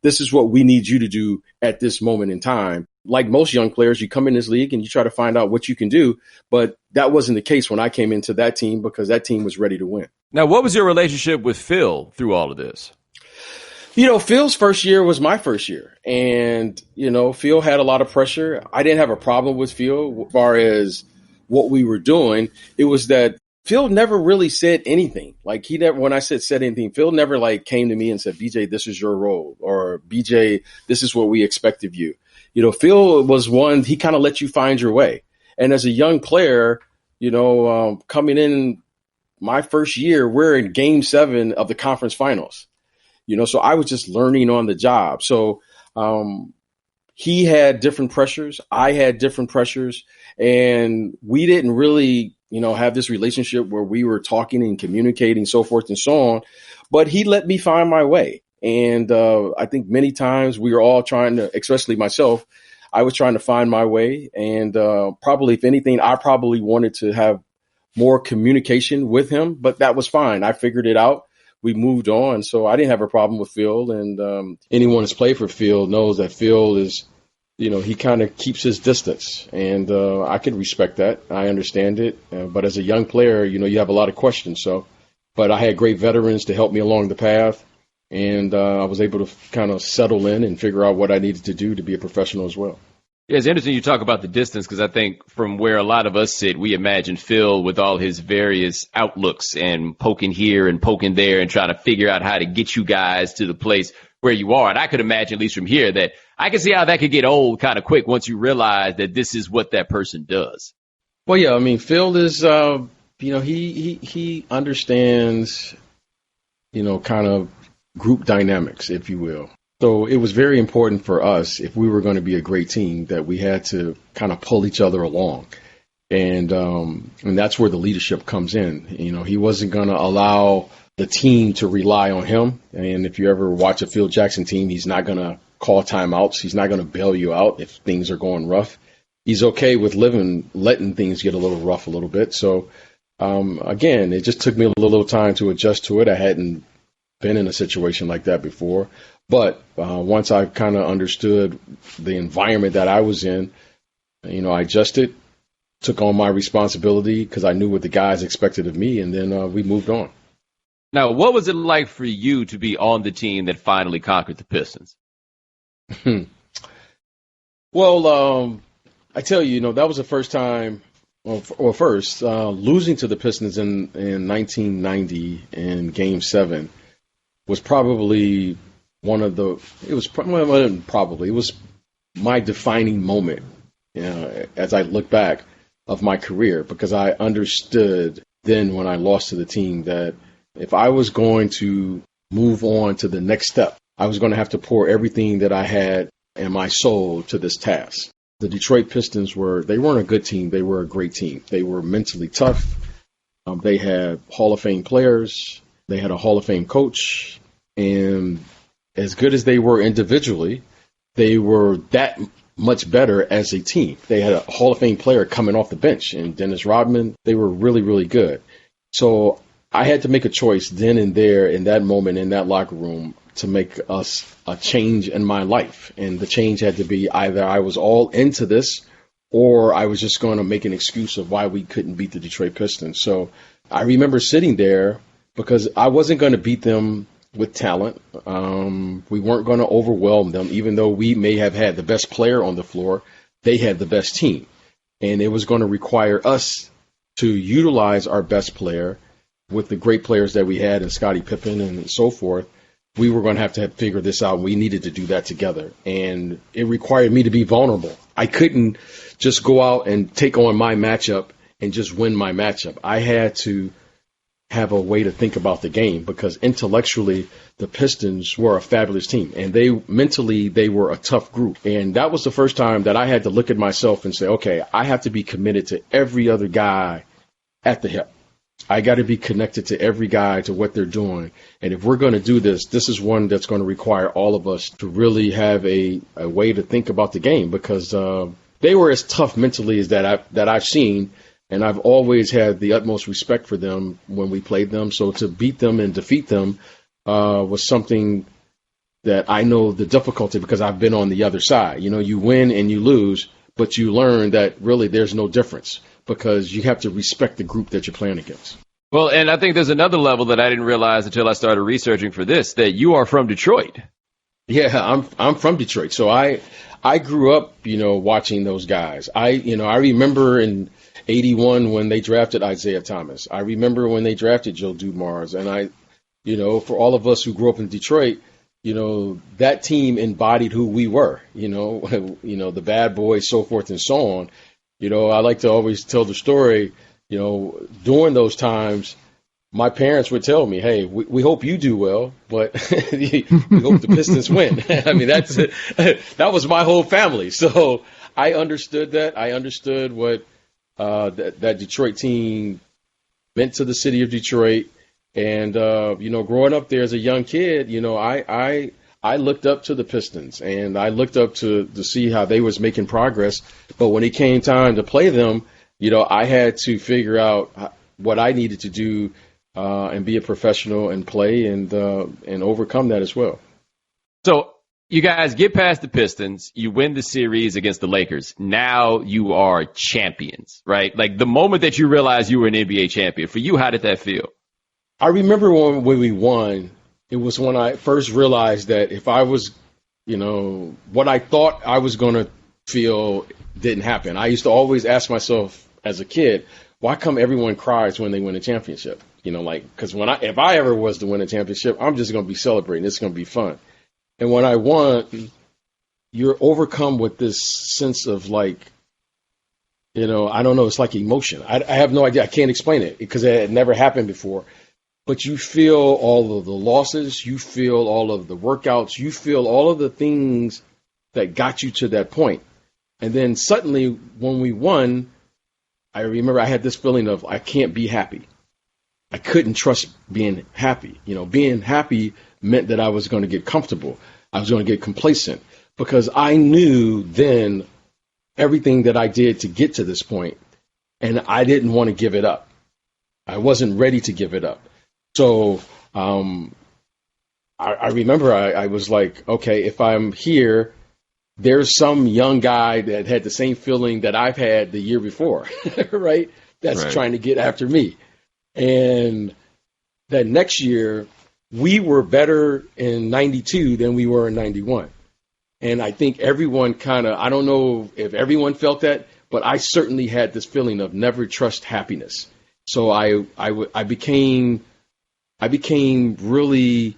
S4: this is what we need you to do at this moment in time. Like most young players, you come in this league and you try to find out what you can do. But that wasn't the case when I came into that team, because that team was ready to win.
S1: Now, what was your relationship with Phil through all of this?
S4: Phil's first year was my first year. And, Phil had a lot of pressure. I didn't have a problem with Phil as far as what we were doing. It was that Phil never really said anything. Like, when I said anything, Phil never came to me and said, BJ, this is your role, or BJ, this is what we expect of you. Phil was one, he kind of let you find your way. And as a young player, coming in my first year, we're in game 7 of the conference finals, so I was just learning on the job. So, he had different pressures. I had different pressures, and we didn't really, have this relationship where we were talking and communicating, so forth and so on. But he let me find my way. And I think many times we were all trying to, especially myself, I was trying to find my way. And probably, if anything, I probably wanted to have more communication with him, but that was fine. I figured it out. We moved on. So I didn't have a problem with Phil. And anyone who's played for Phil knows that Phil is, he kind of keeps his distance. And I can respect that. I understand it. But as a young player, you have a lot of questions. But I had great veterans to help me along the path. And I was able to kind of settle in and figure out what I needed to do to be a professional as well.
S1: Yeah, it's interesting you talk about the distance, because I think from where a lot of us sit, we imagine Phil with all his various outlooks and poking here and poking there and trying to figure out how to get you guys to the place where you are. And I could imagine, at least from here, that I can see how that could get old kind of quick once you realize that this is what that person does.
S4: Well, yeah, I mean, Phil is, he understands, kind of group dynamics, if you will. So it was very important for us, if we were going to be a great team, that we had to kind of pull each other along. And that's where the leadership comes in. He wasn't going to allow the team to rely on him. And if you ever watch a Phil Jackson team, he's not going to call timeouts. He's not going to bail you out if things are going rough. He's okay with letting things get a little rough a little bit. So, again, it just took me a little time to adjust to it. I hadn't been in a situation like that before. But once I kind of understood the environment that I was in, I adjusted, took on my responsibility because I knew what the guys expected of me, and then we moved on.
S1: Now, what was it like for you to be on the team that finally conquered the Pistons?
S4: Well, I tell you, that was the first time, losing to the Pistons in 1990 in Game 7 was probably it was my defining moment, as I look back of my career, because I understood then when I lost to the team that if I was going to move on to the next step, I was going to have to pour everything that I had and my soul to this task. The Detroit Pistons they weren't a good team. They were a great team. They were mentally tough. They had Hall of Fame players. They had a Hall of Fame coach. And as good as they were individually, they were that much better as a team. They had a Hall of Fame player coming off the bench, and Dennis Rodman. They were really, really good. So I had to make a choice then and there in that moment in that locker room to make us a change in my life. And the change had to be either I was all into this or I was just going to make an excuse of why we couldn't beat the Detroit Pistons. So I remember sitting there because I wasn't going to beat them with talent. We weren't going to overwhelm them, even though we may have had the best player on the floor. They had the best team. And it was going to require us to utilize our best player with the great players that we had and Scottie Pippen and so forth. We were going to have figure this out. We needed to do that together. And it required me to be vulnerable. I couldn't just go out and take on my matchup and just win my matchup. I had to have a way to think about the game because intellectually the Pistons were a fabulous team and they were a tough group. And that was the first time that I had to look at myself and say, okay, I have to be committed to every other guy at the hip. I got to be connected to every guy, to what they're doing. And if we're going to do this, this is one that's going to require all of us to really have a way to think about the game because they were as tough mentally as that I've seen. And I've always had the utmost respect for them when we played them. So to beat them and defeat them was something that I know the difficulty because I've been on the other side. You win and you lose, but you learn that really there's no difference because you have to respect the group that you're playing against.
S1: Well, and I think there's another level that I didn't realize until I started researching for this, that you are from Detroit.
S4: Yeah, I'm from Detroit. So I grew up, watching those guys. I remember in 81 when they drafted Isaiah Thomas. I remember when they drafted Joe Dumars. And for all of us who grew up in Detroit, that team embodied who we were, the bad boys, so forth and so on. I like to always tell the story, during those times, my parents would tell me, hey, we hope you do well, but we hope the Pistons win. I mean, that was my whole family. So I understood that. I understood what that Detroit team meant to the city of Detroit. And, growing up there as a young kid, I looked up to the Pistons and I looked up to see how they was making progress. But when it came time to play them, I had to figure out what I needed to do and be a professional and play and overcome that as well.
S1: So you guys get past the Pistons. You win the series against the Lakers. Now you are champions, right? Like the moment that you realized you were an NBA champion, for you, how did that feel?
S4: I remember when we won. It was when I first realized that if I was, what I thought I was going to feel didn't happen. I used to always ask myself as a kid, why come everyone cries when they win a championship? Because if I ever was to win a championship, I'm just going to be celebrating. It's going to be fun. And when I won, you're overcome with this sense of I don't know, it's like emotion. I have no idea. I can't explain it because it had never happened before. But you feel all of the losses, you feel all of the workouts, you feel all of the things that got you to that point. And then suddenly when we won, I remember I had this feeling of I can't be happy. I couldn't trust being happy. Being happy meant that I was going to get comfortable. I was going to get complacent because I knew then everything that I did to get to this point, and I didn't want to give it up. I wasn't ready to give it up. So I remember I was like, okay, if I'm here there's some young guy that had the same feeling that I've had the year before, right? That's
S1: Right.
S4: trying to get after me. And that next year, we were better in 92 than we were in 91. And I think everyone kind of, I don't know if everyone felt that, but I certainly had this feeling of never trust happiness. So I became really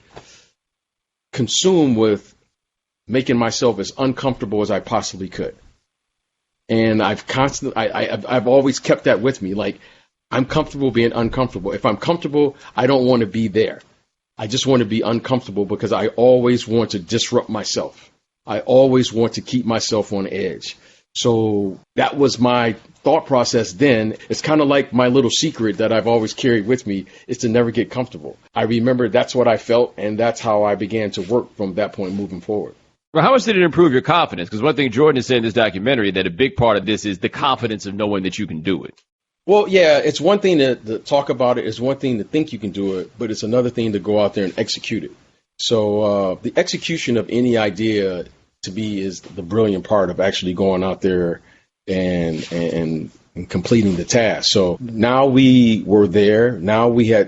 S4: consumed with making myself as uncomfortable as I possibly could. And I've always kept that with me. Like, I'm comfortable being uncomfortable. If I'm comfortable, I don't want to be there. I just want to be uncomfortable because I always want to disrupt myself. I always want to keep myself on edge. So that was my thought process then. It's kind of like my little secret that I've always carried with me is to never get comfortable. I remember that's what I felt, and that's how I began to work from that point moving forward.
S1: Well, how much did it improve your confidence? Because one thing Jordan has said in this documentary, that a big part of this is the confidence of knowing that you can do it.
S4: Well, yeah, it's one thing to talk about it. It's one thing to think you can do it, but it's another thing to go out there and execute it. So the execution of any idea, to me, is the brilliant part of actually going out there and completing the task. So now we were there. Now we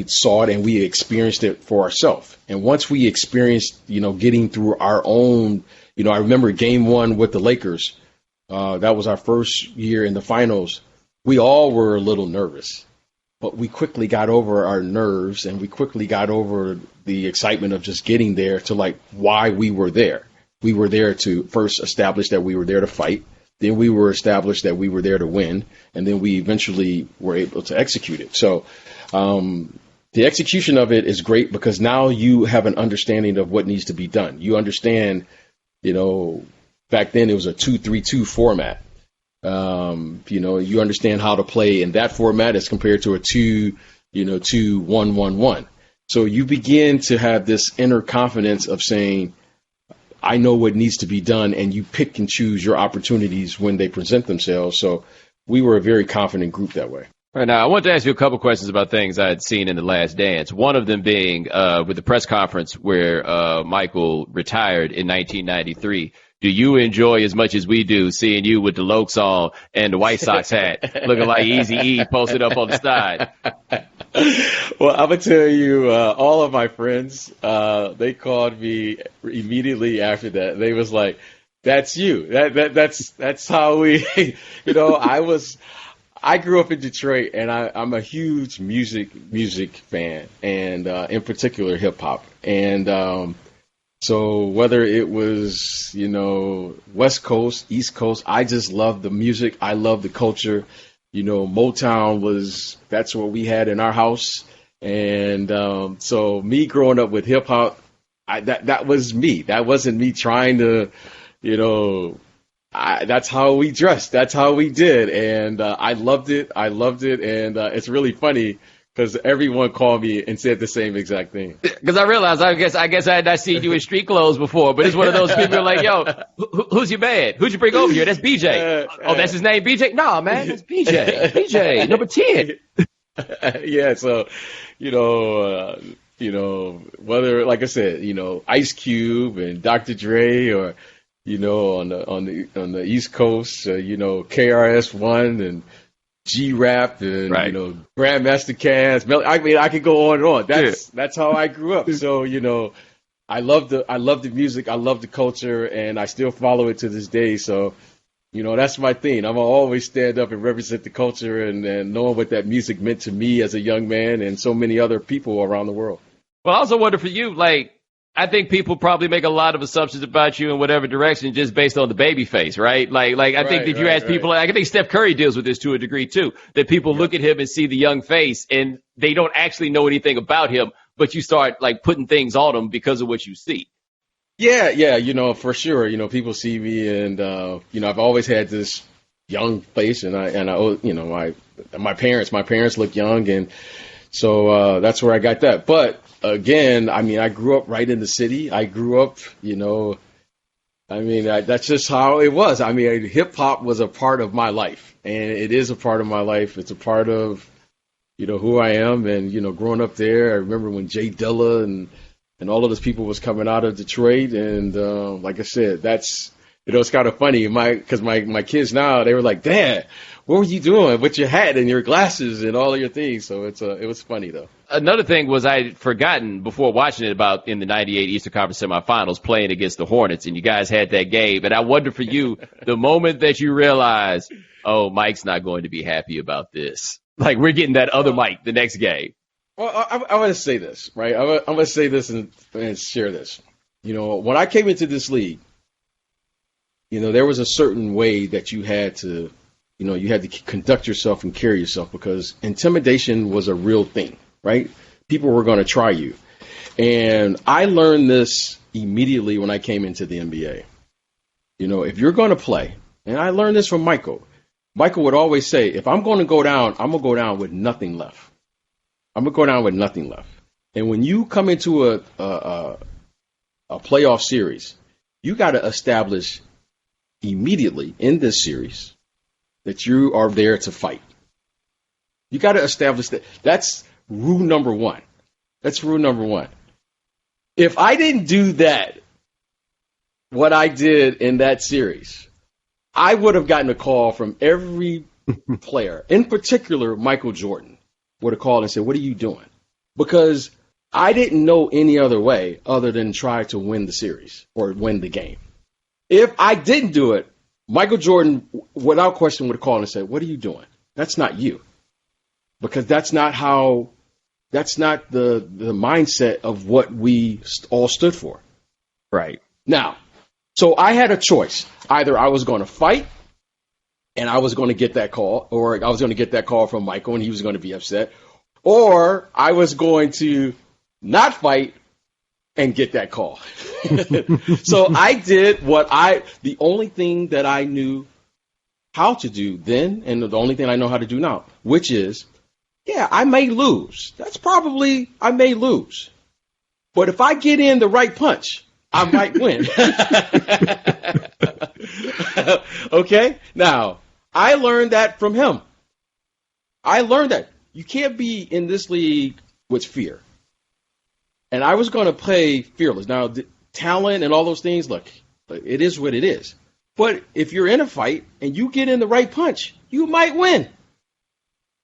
S4: saw it and we experienced it for ourselves. And once we experienced, getting through our own, I remember game one with the Lakers. That was our first year in the finals. We all were a little nervous, but we quickly got over our nerves and we quickly got over the excitement of just getting there to like why we were there. We were there to first establish that we were there to fight. Then we were established that we were there to win. And then we eventually were able to execute it. So the execution of it is great because now you have an understanding of what needs to be done. You understand, back then it was a 2-3-2 format. You understand how to play in that format as compared to a 2-1-1-1. So you begin to have this inner confidence of saying, I know what needs to be done, and you pick and choose your opportunities when they present themselves. So we were a very confident group that way.
S1: All right, now, I want to ask you a couple questions about things I had seen in The Last Dance. One of them being with the press conference where Michael retired in 1993. Do you enjoy as much as we do seeing you with the Lokes on and the White Sox hat looking like Eazy-E posted up on the side?
S4: Well, I'm going to tell you, all of my friends, they called me immediately after that. They was like, that's you. That's how we, I grew up in Detroit and I'm a huge music fan and, in particular hip hop. And, so whether it was, West Coast, East Coast, I just love the music. I love the culture. Motown that's what we had in our house. And so me growing up with hip hop, that was me. That wasn't me trying to, that's how we dressed. That's how we did. And I loved it. And it's really funny. Because everyone called me and said the same exact thing.
S1: Because I realized, I guess I had not seen you in street clothes before, but it's one of those people like, yo, who's your man? Who'd you bring over here? That's BJ. Oh, that's his name, BJ? Nah, man, that's BJ. BJ, number 10.
S4: Yeah, so, whether, like I said, Ice Cube and Dr. Dre or, on the East Coast, KRS-One and G-Rap and,
S1: right.
S4: Grandmaster Caz. I mean, I could go on and on. That's how I grew up. So, I love the music. I love the culture and I still follow it to this day. So, that's my thing. I'm going to always stand up and represent the culture and knowing what that music meant to me as a young man and so many other people around the world.
S1: Well, I also wonder for you, I think people probably make a lot of assumptions about you in whatever direction just based on the baby face, right? I think that you ask people, I think Steph Curry deals with this to a degree too, that people look at him and see the young face and they don't actually know anything about him, but you start putting things on him because of what you see.
S4: Yeah, for sure. People see me and, I've always had this young face and my parents look young and so, that's where I got that. But again, I grew up right in the city. I grew up, that's just how it was. Hip hop was a part of my life and it is a part of my life. It's a part of, who I am. And, growing up there, I remember when Jay Dilla and all of those people was coming out of Detroit. And, like I said, that's it's kind of funny. Because my kids now, they were like, Dad, what were you doing with your hat and your glasses and all of your things? So it was funny though.
S1: Another thing was I'd forgotten before watching it about in the 98 Eastern Conference semifinals playing against the Hornets, and you guys had that game. And I wonder for you, the moment that you realize, oh, Mike's not going to be happy about this. Like, we're getting that other Mike the next game.
S4: Well, I want to say this, right? I'm going to say this and share this. When I came into this league, there was a certain way that you had to conduct yourself and carry yourself because intimidation was a real thing, right? People were going to try you. And I learned this immediately when I came into the NBA. If you're going to play, and I learned this from Michael. Michael would always say, if I'm going to go down, I'm going to go down with nothing left. I'm going to go down with nothing left. And when you come into a playoff series, you got to establish immediately in this series that you are there to fight. You got to establish that. That's rule number one. That's rule number one. If I didn't do that, what I did in that series, I would have gotten a call from every player, in particular, Michael Jordan would have called and said, what are you doing? Because I didn't know any other way other than try to win the series or win the game. If I didn't do it, Michael Jordan, without question, would have called and said, what are you doing? That's not you. Because that's not the mindset of what we all stood for.
S1: Right.
S4: Now, so I had a choice. Either I was going to fight and I was going to get that call, or I was going to get that call from Michael and he was going to be upset, or I was going to not fight and get that call. So I did the only thing that I knew how to do then, and the only thing I know how to do now, which is, yeah, I may lose. I may lose. But if I get in the right punch, I might win. Okay? Now, I learned that from him. I learned that you can't be in this league with fear. And I was going to play fearless. Now, talent and all those things, look, it is what it is. But if you're in a fight and you get in the right punch, you might win.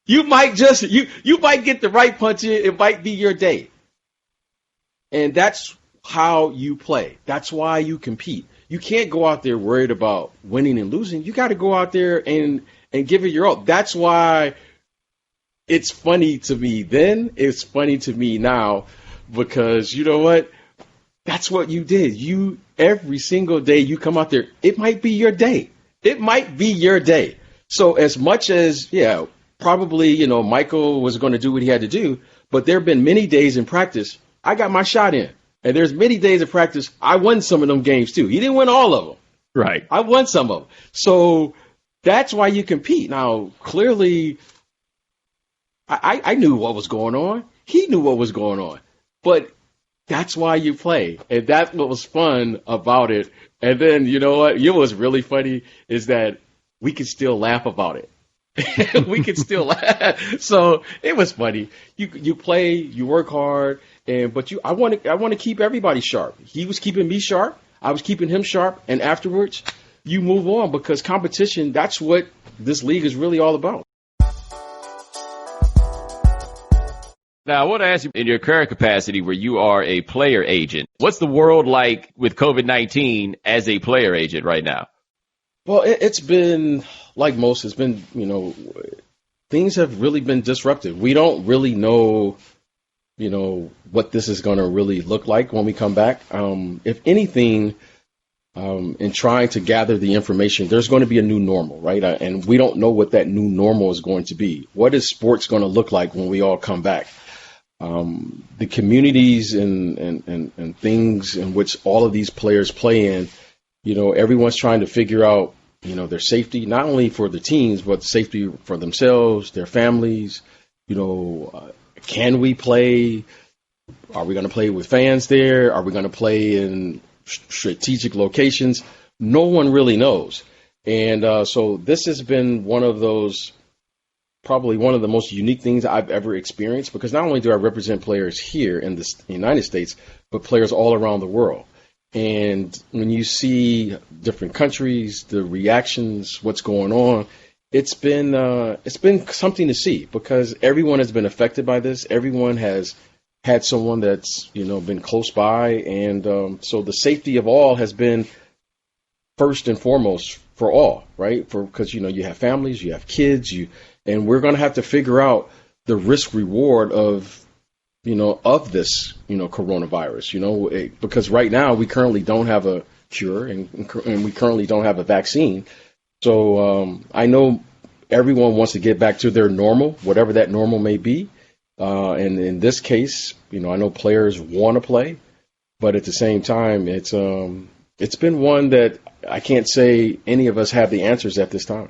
S4: You might you might get the right punch in. It might be your day. And that's how you play. That's why you compete. You can't go out there worried about winning and losing. You got to go out there and give it your all. That's why it's funny to me then. It's funny to me now because you know what? That's what you did. Every single day you come out there, it might be your day. It might be your day. So as much as, probably, Michael was going to do what he had to do, but there have been many days in practice, I got my shot in. And there's many days of practice, I won some of them games too. He didn't win all of them.
S1: Right.
S4: I won some of them. So that's why you compete. Now, clearly, I knew what was going on. He knew what was going on. But that's why you play. And that's what was fun about it. And then, you know what? Was really funny is that we could still laugh about it. We could still laugh. So it was funny. You play, you work hard, but I want to keep everybody sharp. He was keeping me sharp. I was keeping him sharp. And afterwards, you move on because competition, that's what this league is really all about.
S1: Now, I want to ask you, in your current capacity where you are a player agent, what's the world like with COVID-19 as a player agent right now?
S4: Well, it's been like most. It's been, things have really been disrupted. We don't really know, what this is going to really look like when we come back. If anything, in trying to gather the information, there's going to be a new normal, right? And we don't know what that new normal is going to be. What is sports going to look like when we all come back? The communities and things in which all of these players play in, everyone's trying to figure out, their safety, not only for the teams, but safety for themselves, their families. Can we play? Are we going to play with fans there? Are we going to play in strategic locations? No one really knows. And so this has been probably one of the most unique things I've ever experienced, because not only do I represent players here in the United States, but players all around the world. And when you see different countries, the reactions, what's going on, it's been something to see because everyone has been affected by this. Everyone has had someone that's been close by, and so the safety of all has been first and foremost for all, right? Because you have families, you have kids, and we're going to have to figure out the risk reward of this coronavirus, because right now we currently don't have a cure and we currently don't have a vaccine. So I know everyone wants to get back to their normal, whatever that normal may be. And in this case, I know players want to play, but at the same time, it's been one that I can't say any of us have the answers at this time.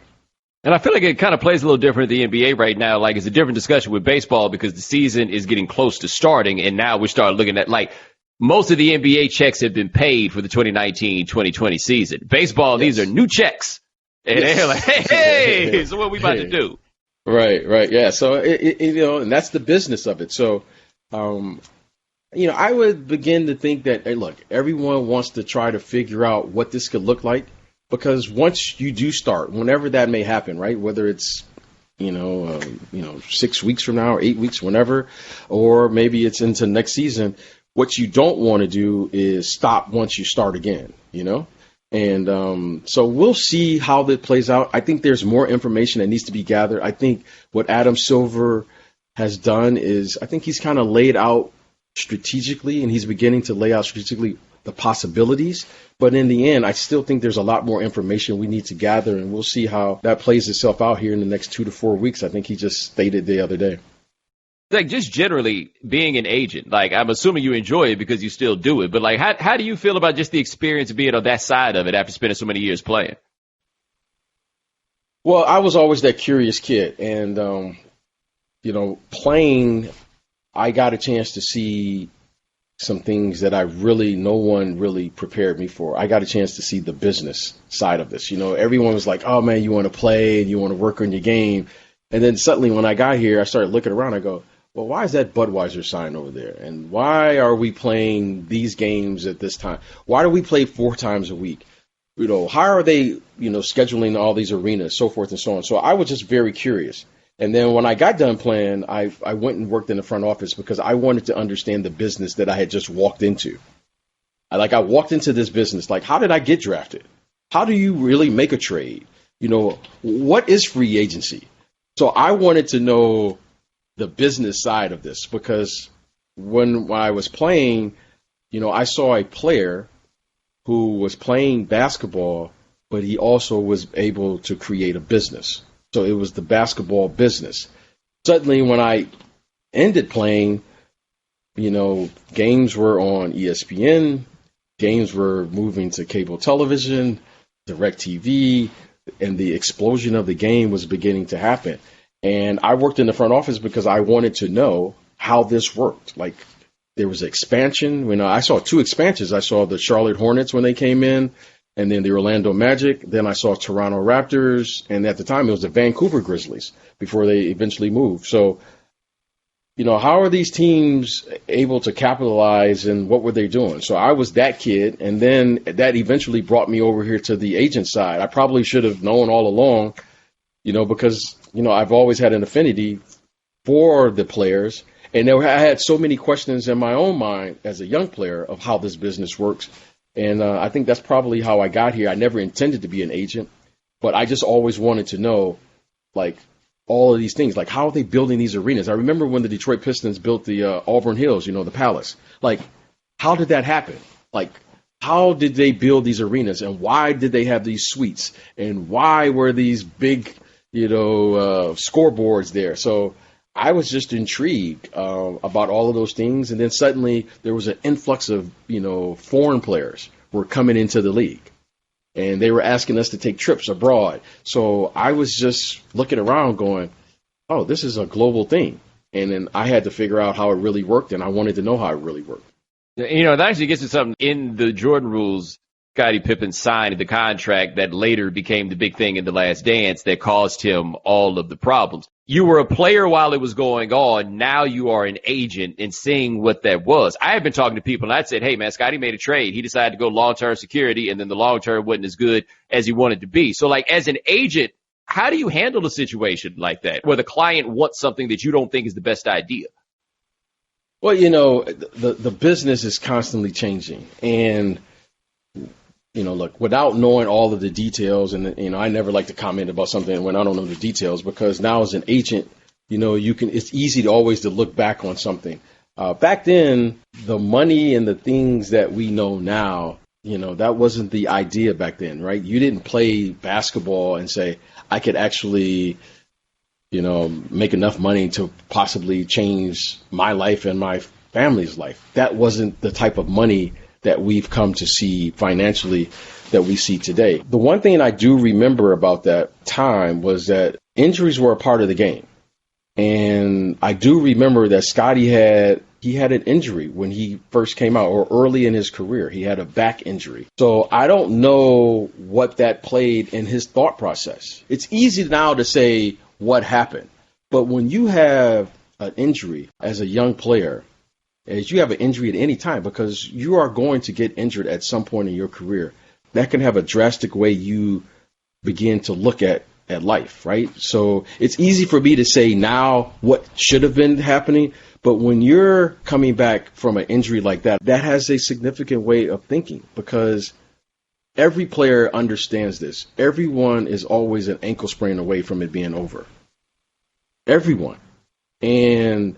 S1: And I feel like it kind of plays a little different in the NBA right now. Like, it's a different discussion with baseball because the season is getting close to starting, and now we start looking at, like, most of the NBA checks have been paid for the 2019-2020 season. Baseball, yes. These are new checks. And they're like, hey, so what are we about to do?
S4: Right. Yeah. So, and that's the business of it. So, I would begin to think that, hey, look, everyone wants to try to figure out what this could look like. Because once you do start, whenever that may happen, right, whether it's, 6 weeks from now or 8 weeks, whenever, or maybe it's into next season, what you don't want to do is stop once you start again, And so we'll see how that plays out. I think there's more information that needs to be gathered. I think what Adam Silver has done is I think he's kind of laid out strategically, and he's beginning to lay out strategically the possibilities. But in the end, I still think there's a lot more information we need to gather, and we'll see how that plays itself out here in the next 2 to 4 weeks. I think he just stated the other day.
S1: Like, just generally being an agent, like, I'm assuming you enjoy it because you still do it. But, like, how do you feel about just the experience of being on that side of it after spending so many years playing?
S4: Well, I was always that curious kid. And, playing, I got a chance to see some things that no one really prepared me for. I got a chance to see the business side of this. Everyone was like, oh, man, you want to play and you want to work on your game. And then suddenly when I got here, I started looking around. I go, well, why is that Budweiser sign over there? And why are we playing these games at this time? Why do we play 4 times a week? How are they, scheduling all these arenas, so forth and so on. So I was just very curious. And then when I got done playing, I went and worked in the front office because I wanted to understand the business that I had just walked into. I walked into this business, like, how did I get drafted? How do you really make a trade? What is free agency? So I wanted to know the business side of this because when I was playing, I saw a player who was playing basketball, but he also was able to create a business. So it was the basketball business. Suddenly, when I ended playing, games were on ESPN, games were moving to cable television, DirecTV, and the explosion of the game was beginning to happen. And I worked in the front office because I wanted to know how this worked. Like, there was expansion. When I saw 2 expansions, I saw the Charlotte Hornets when they came in, and then the Orlando Magic. Then I saw Toronto Raptors, and at the time it was the Vancouver Grizzlies before they eventually moved. So, how are these teams able to capitalize, and what were they doing? So I was that kid, and then that eventually brought me over here to the agent side. I probably should have known all along, because, I've always had an affinity for the players. And I had so many questions in my own mind as a young player of how this business works. And I think that's probably how I got here. I never intended to be an agent, but I just always wanted to know, like, all of these things. Like, how are they building these arenas? I remember when the Detroit Pistons built the Auburn Hills, the Palace. Like, how did that happen? Like, how did they build these arenas? And why did they have these suites? And why were these big, scoreboards there? So I was just intrigued about all of those things. And then suddenly there was an influx of, foreign players were coming into the league. And they were asking us to take trips abroad. So I was just looking around going, oh, this is a global thing. And then I had to figure out how it really worked. And I wanted to know how it really worked.
S1: That actually gets to something in the Jordan rules. Scottie Pippen signed the contract that later became the big thing in The Last Dance that caused him all of the problems. You were a player while it was going on. Now you are an agent and seeing what that was. I have been talking to people and I said, hey, man, Scottie made a trade. He decided to go long-term security, and then the long-term wasn't as good as he wanted to be. So, like, as an agent, how do you handle a situation like that where the client wants something that you don't think is the best idea?
S4: Well, you know, the business is constantly changing. And, you know, look, without knowing all of the details, and, you know, I never like to comment about something when I don't know the details, because now as an agent, you know, it's easy to always to look back on something. Back then, the money and the things that we know now, you know, that wasn't the idea back then, right? You didn't play basketball and say, I could actually, you know, make enough money to possibly change my life and my family's life. That wasn't the type of money that we've come to see financially that we see today. The one thing I do remember about that time was that injuries were a part of the game. And I do remember that Scottie had an injury when he first came out, or early in his career. He had a back injury. So I don't know what that played in his thought process. It's easy now to say what happened. But when you have an injury as a young player, as you have an injury at any time, because you are going to get injured at some point in your career, that can have a drastic way you begin to look at life, right? So it's easy for me to say now what should have been happening, but when you're coming back from an injury like that, that has a significant way of thinking, because every player understands this. Everyone is always an ankle sprain away from it being over. Everyone. And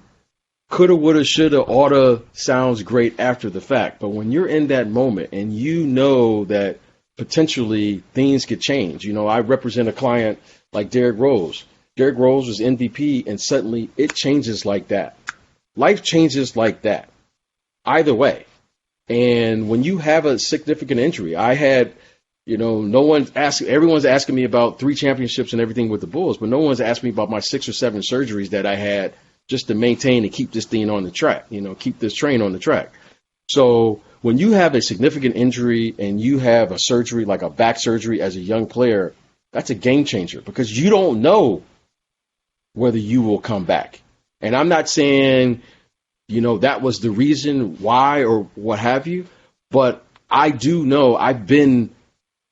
S4: coulda, woulda, shoulda, oughta sounds great after the fact. But when you're in that moment and you know that potentially things could change. You know, I represent a client like Derrick Rose. Derrick Rose was MVP, and suddenly it changes like that. Life changes like that. Either way. And when you have a significant injury, I had, you know, everyone's asking me about 3 championships and everything with the Bulls, but no one's asked me about my 6 or 7 surgeries that I had just to maintain and keep this thing on the track, you know, keep this train on the track. So when you have a significant injury and you have a surgery like a back surgery as a young player, that's a game changer, because you don't know whether you will come back. And I'm not saying, you know, that was the reason why or what have you, but I do know I've been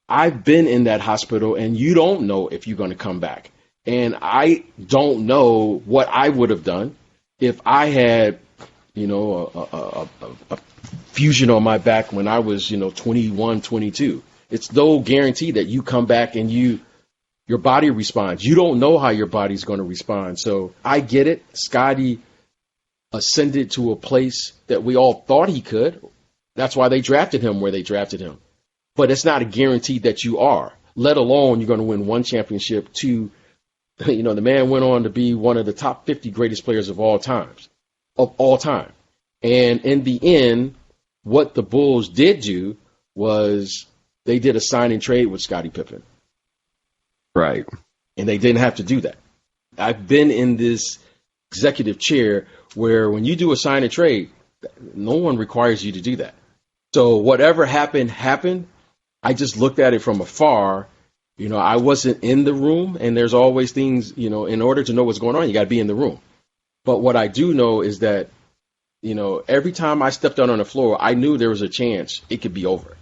S4: in that hospital, and you don't know if you're going to come back. And I don't know what I would have done if I had, you know, a fusion on my back when I was, you know, 21, 22. It's no guarantee that you come back and your body responds. You don't know how your body's going to respond. So I get it. Scottie ascended to a place that we all thought he could. That's why they drafted him where they drafted him. But it's not a guarantee that you are, let alone you're going to win 1 championship. 2, you know, the man went on to be one of the top 50 greatest players of all time. And in the end, what the Bulls did do was they did a sign and trade with Scottie Pippen.
S1: Right.
S4: And they didn't have to do that. I've been in this executive chair where when you do a sign and trade, no one requires you to do that. So whatever happened. I just looked at it from afar. You know, I wasn't in the room, and there's always things, you know, in order to know what's going on, you got to be in the room. But what I do know is that, you know, every time I stepped out on the floor, I knew there was a chance it could be over.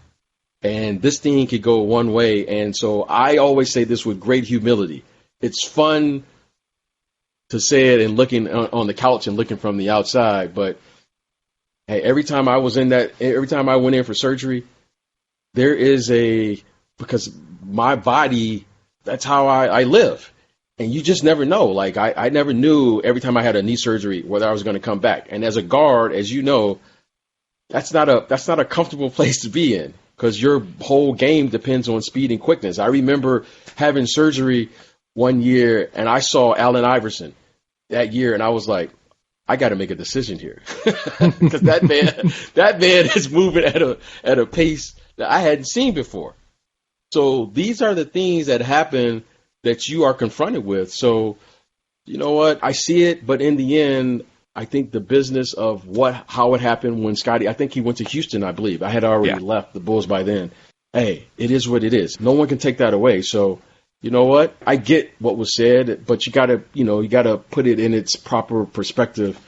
S4: And this thing could go one way. And so I always say this with great humility. It's fun to say it and looking on the couch and looking from the outside. But hey, every time I went in for surgery, because my body, that's how I live. And you just never know. Like I never knew every time I had a knee surgery whether I was going to come back. And as a guard, as you know, that's not a comfortable place to be in, because your whole game depends on speed and quickness. I remember having surgery one year, and I saw Allen Iverson that year, and I was like, I got to make a decision here, because that man is moving at a pace that I hadn't seen before. So these are the things that happen that you are confronted with. So, you know what? I see it, but in the end, I think the business of how it happened when Scottie, I think he went to Houston, I believe. I had already left the Bulls by then. hey, it is what it is. No one can take that away. So, you know what? I get what was said, but you gotta put it in its proper perspective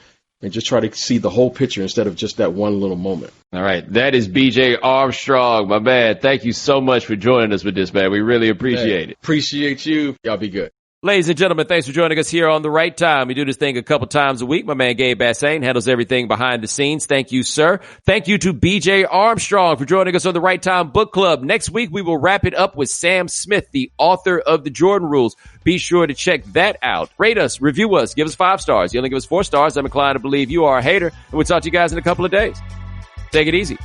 S4: and just try to see the whole picture instead of just that one little moment.
S1: All right. That is BJ Armstrong, my man. Thank you so much for joining us with this, man. We really appreciate it.
S4: Appreciate you. Y'all be good.
S1: Ladies and gentlemen, thanks for joining us here on The Right Time. We do this thing a couple times a week. My man Gabe Bassane handles everything behind the scenes. Thank you, sir. Thank you to BJ Armstrong for joining us on The Right Time Book Club. Next week, we will wrap it up with Sam Smith, the author of The Jordan Rules. Be sure to check that out. Rate us, review us, give us 5 stars. You only give us 4 stars, I'm inclined to believe you are a hater. And we'll talk to you guys in a couple of days. Take it easy.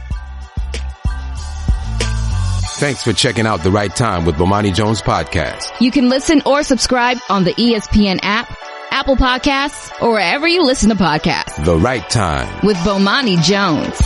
S5: Thanks for checking out The Right Time with Bomani Jones podcast.
S6: You can listen or subscribe on the ESPN app, Apple Podcasts, or wherever you listen to podcasts.
S5: The Right Time
S6: with Bomani Jones.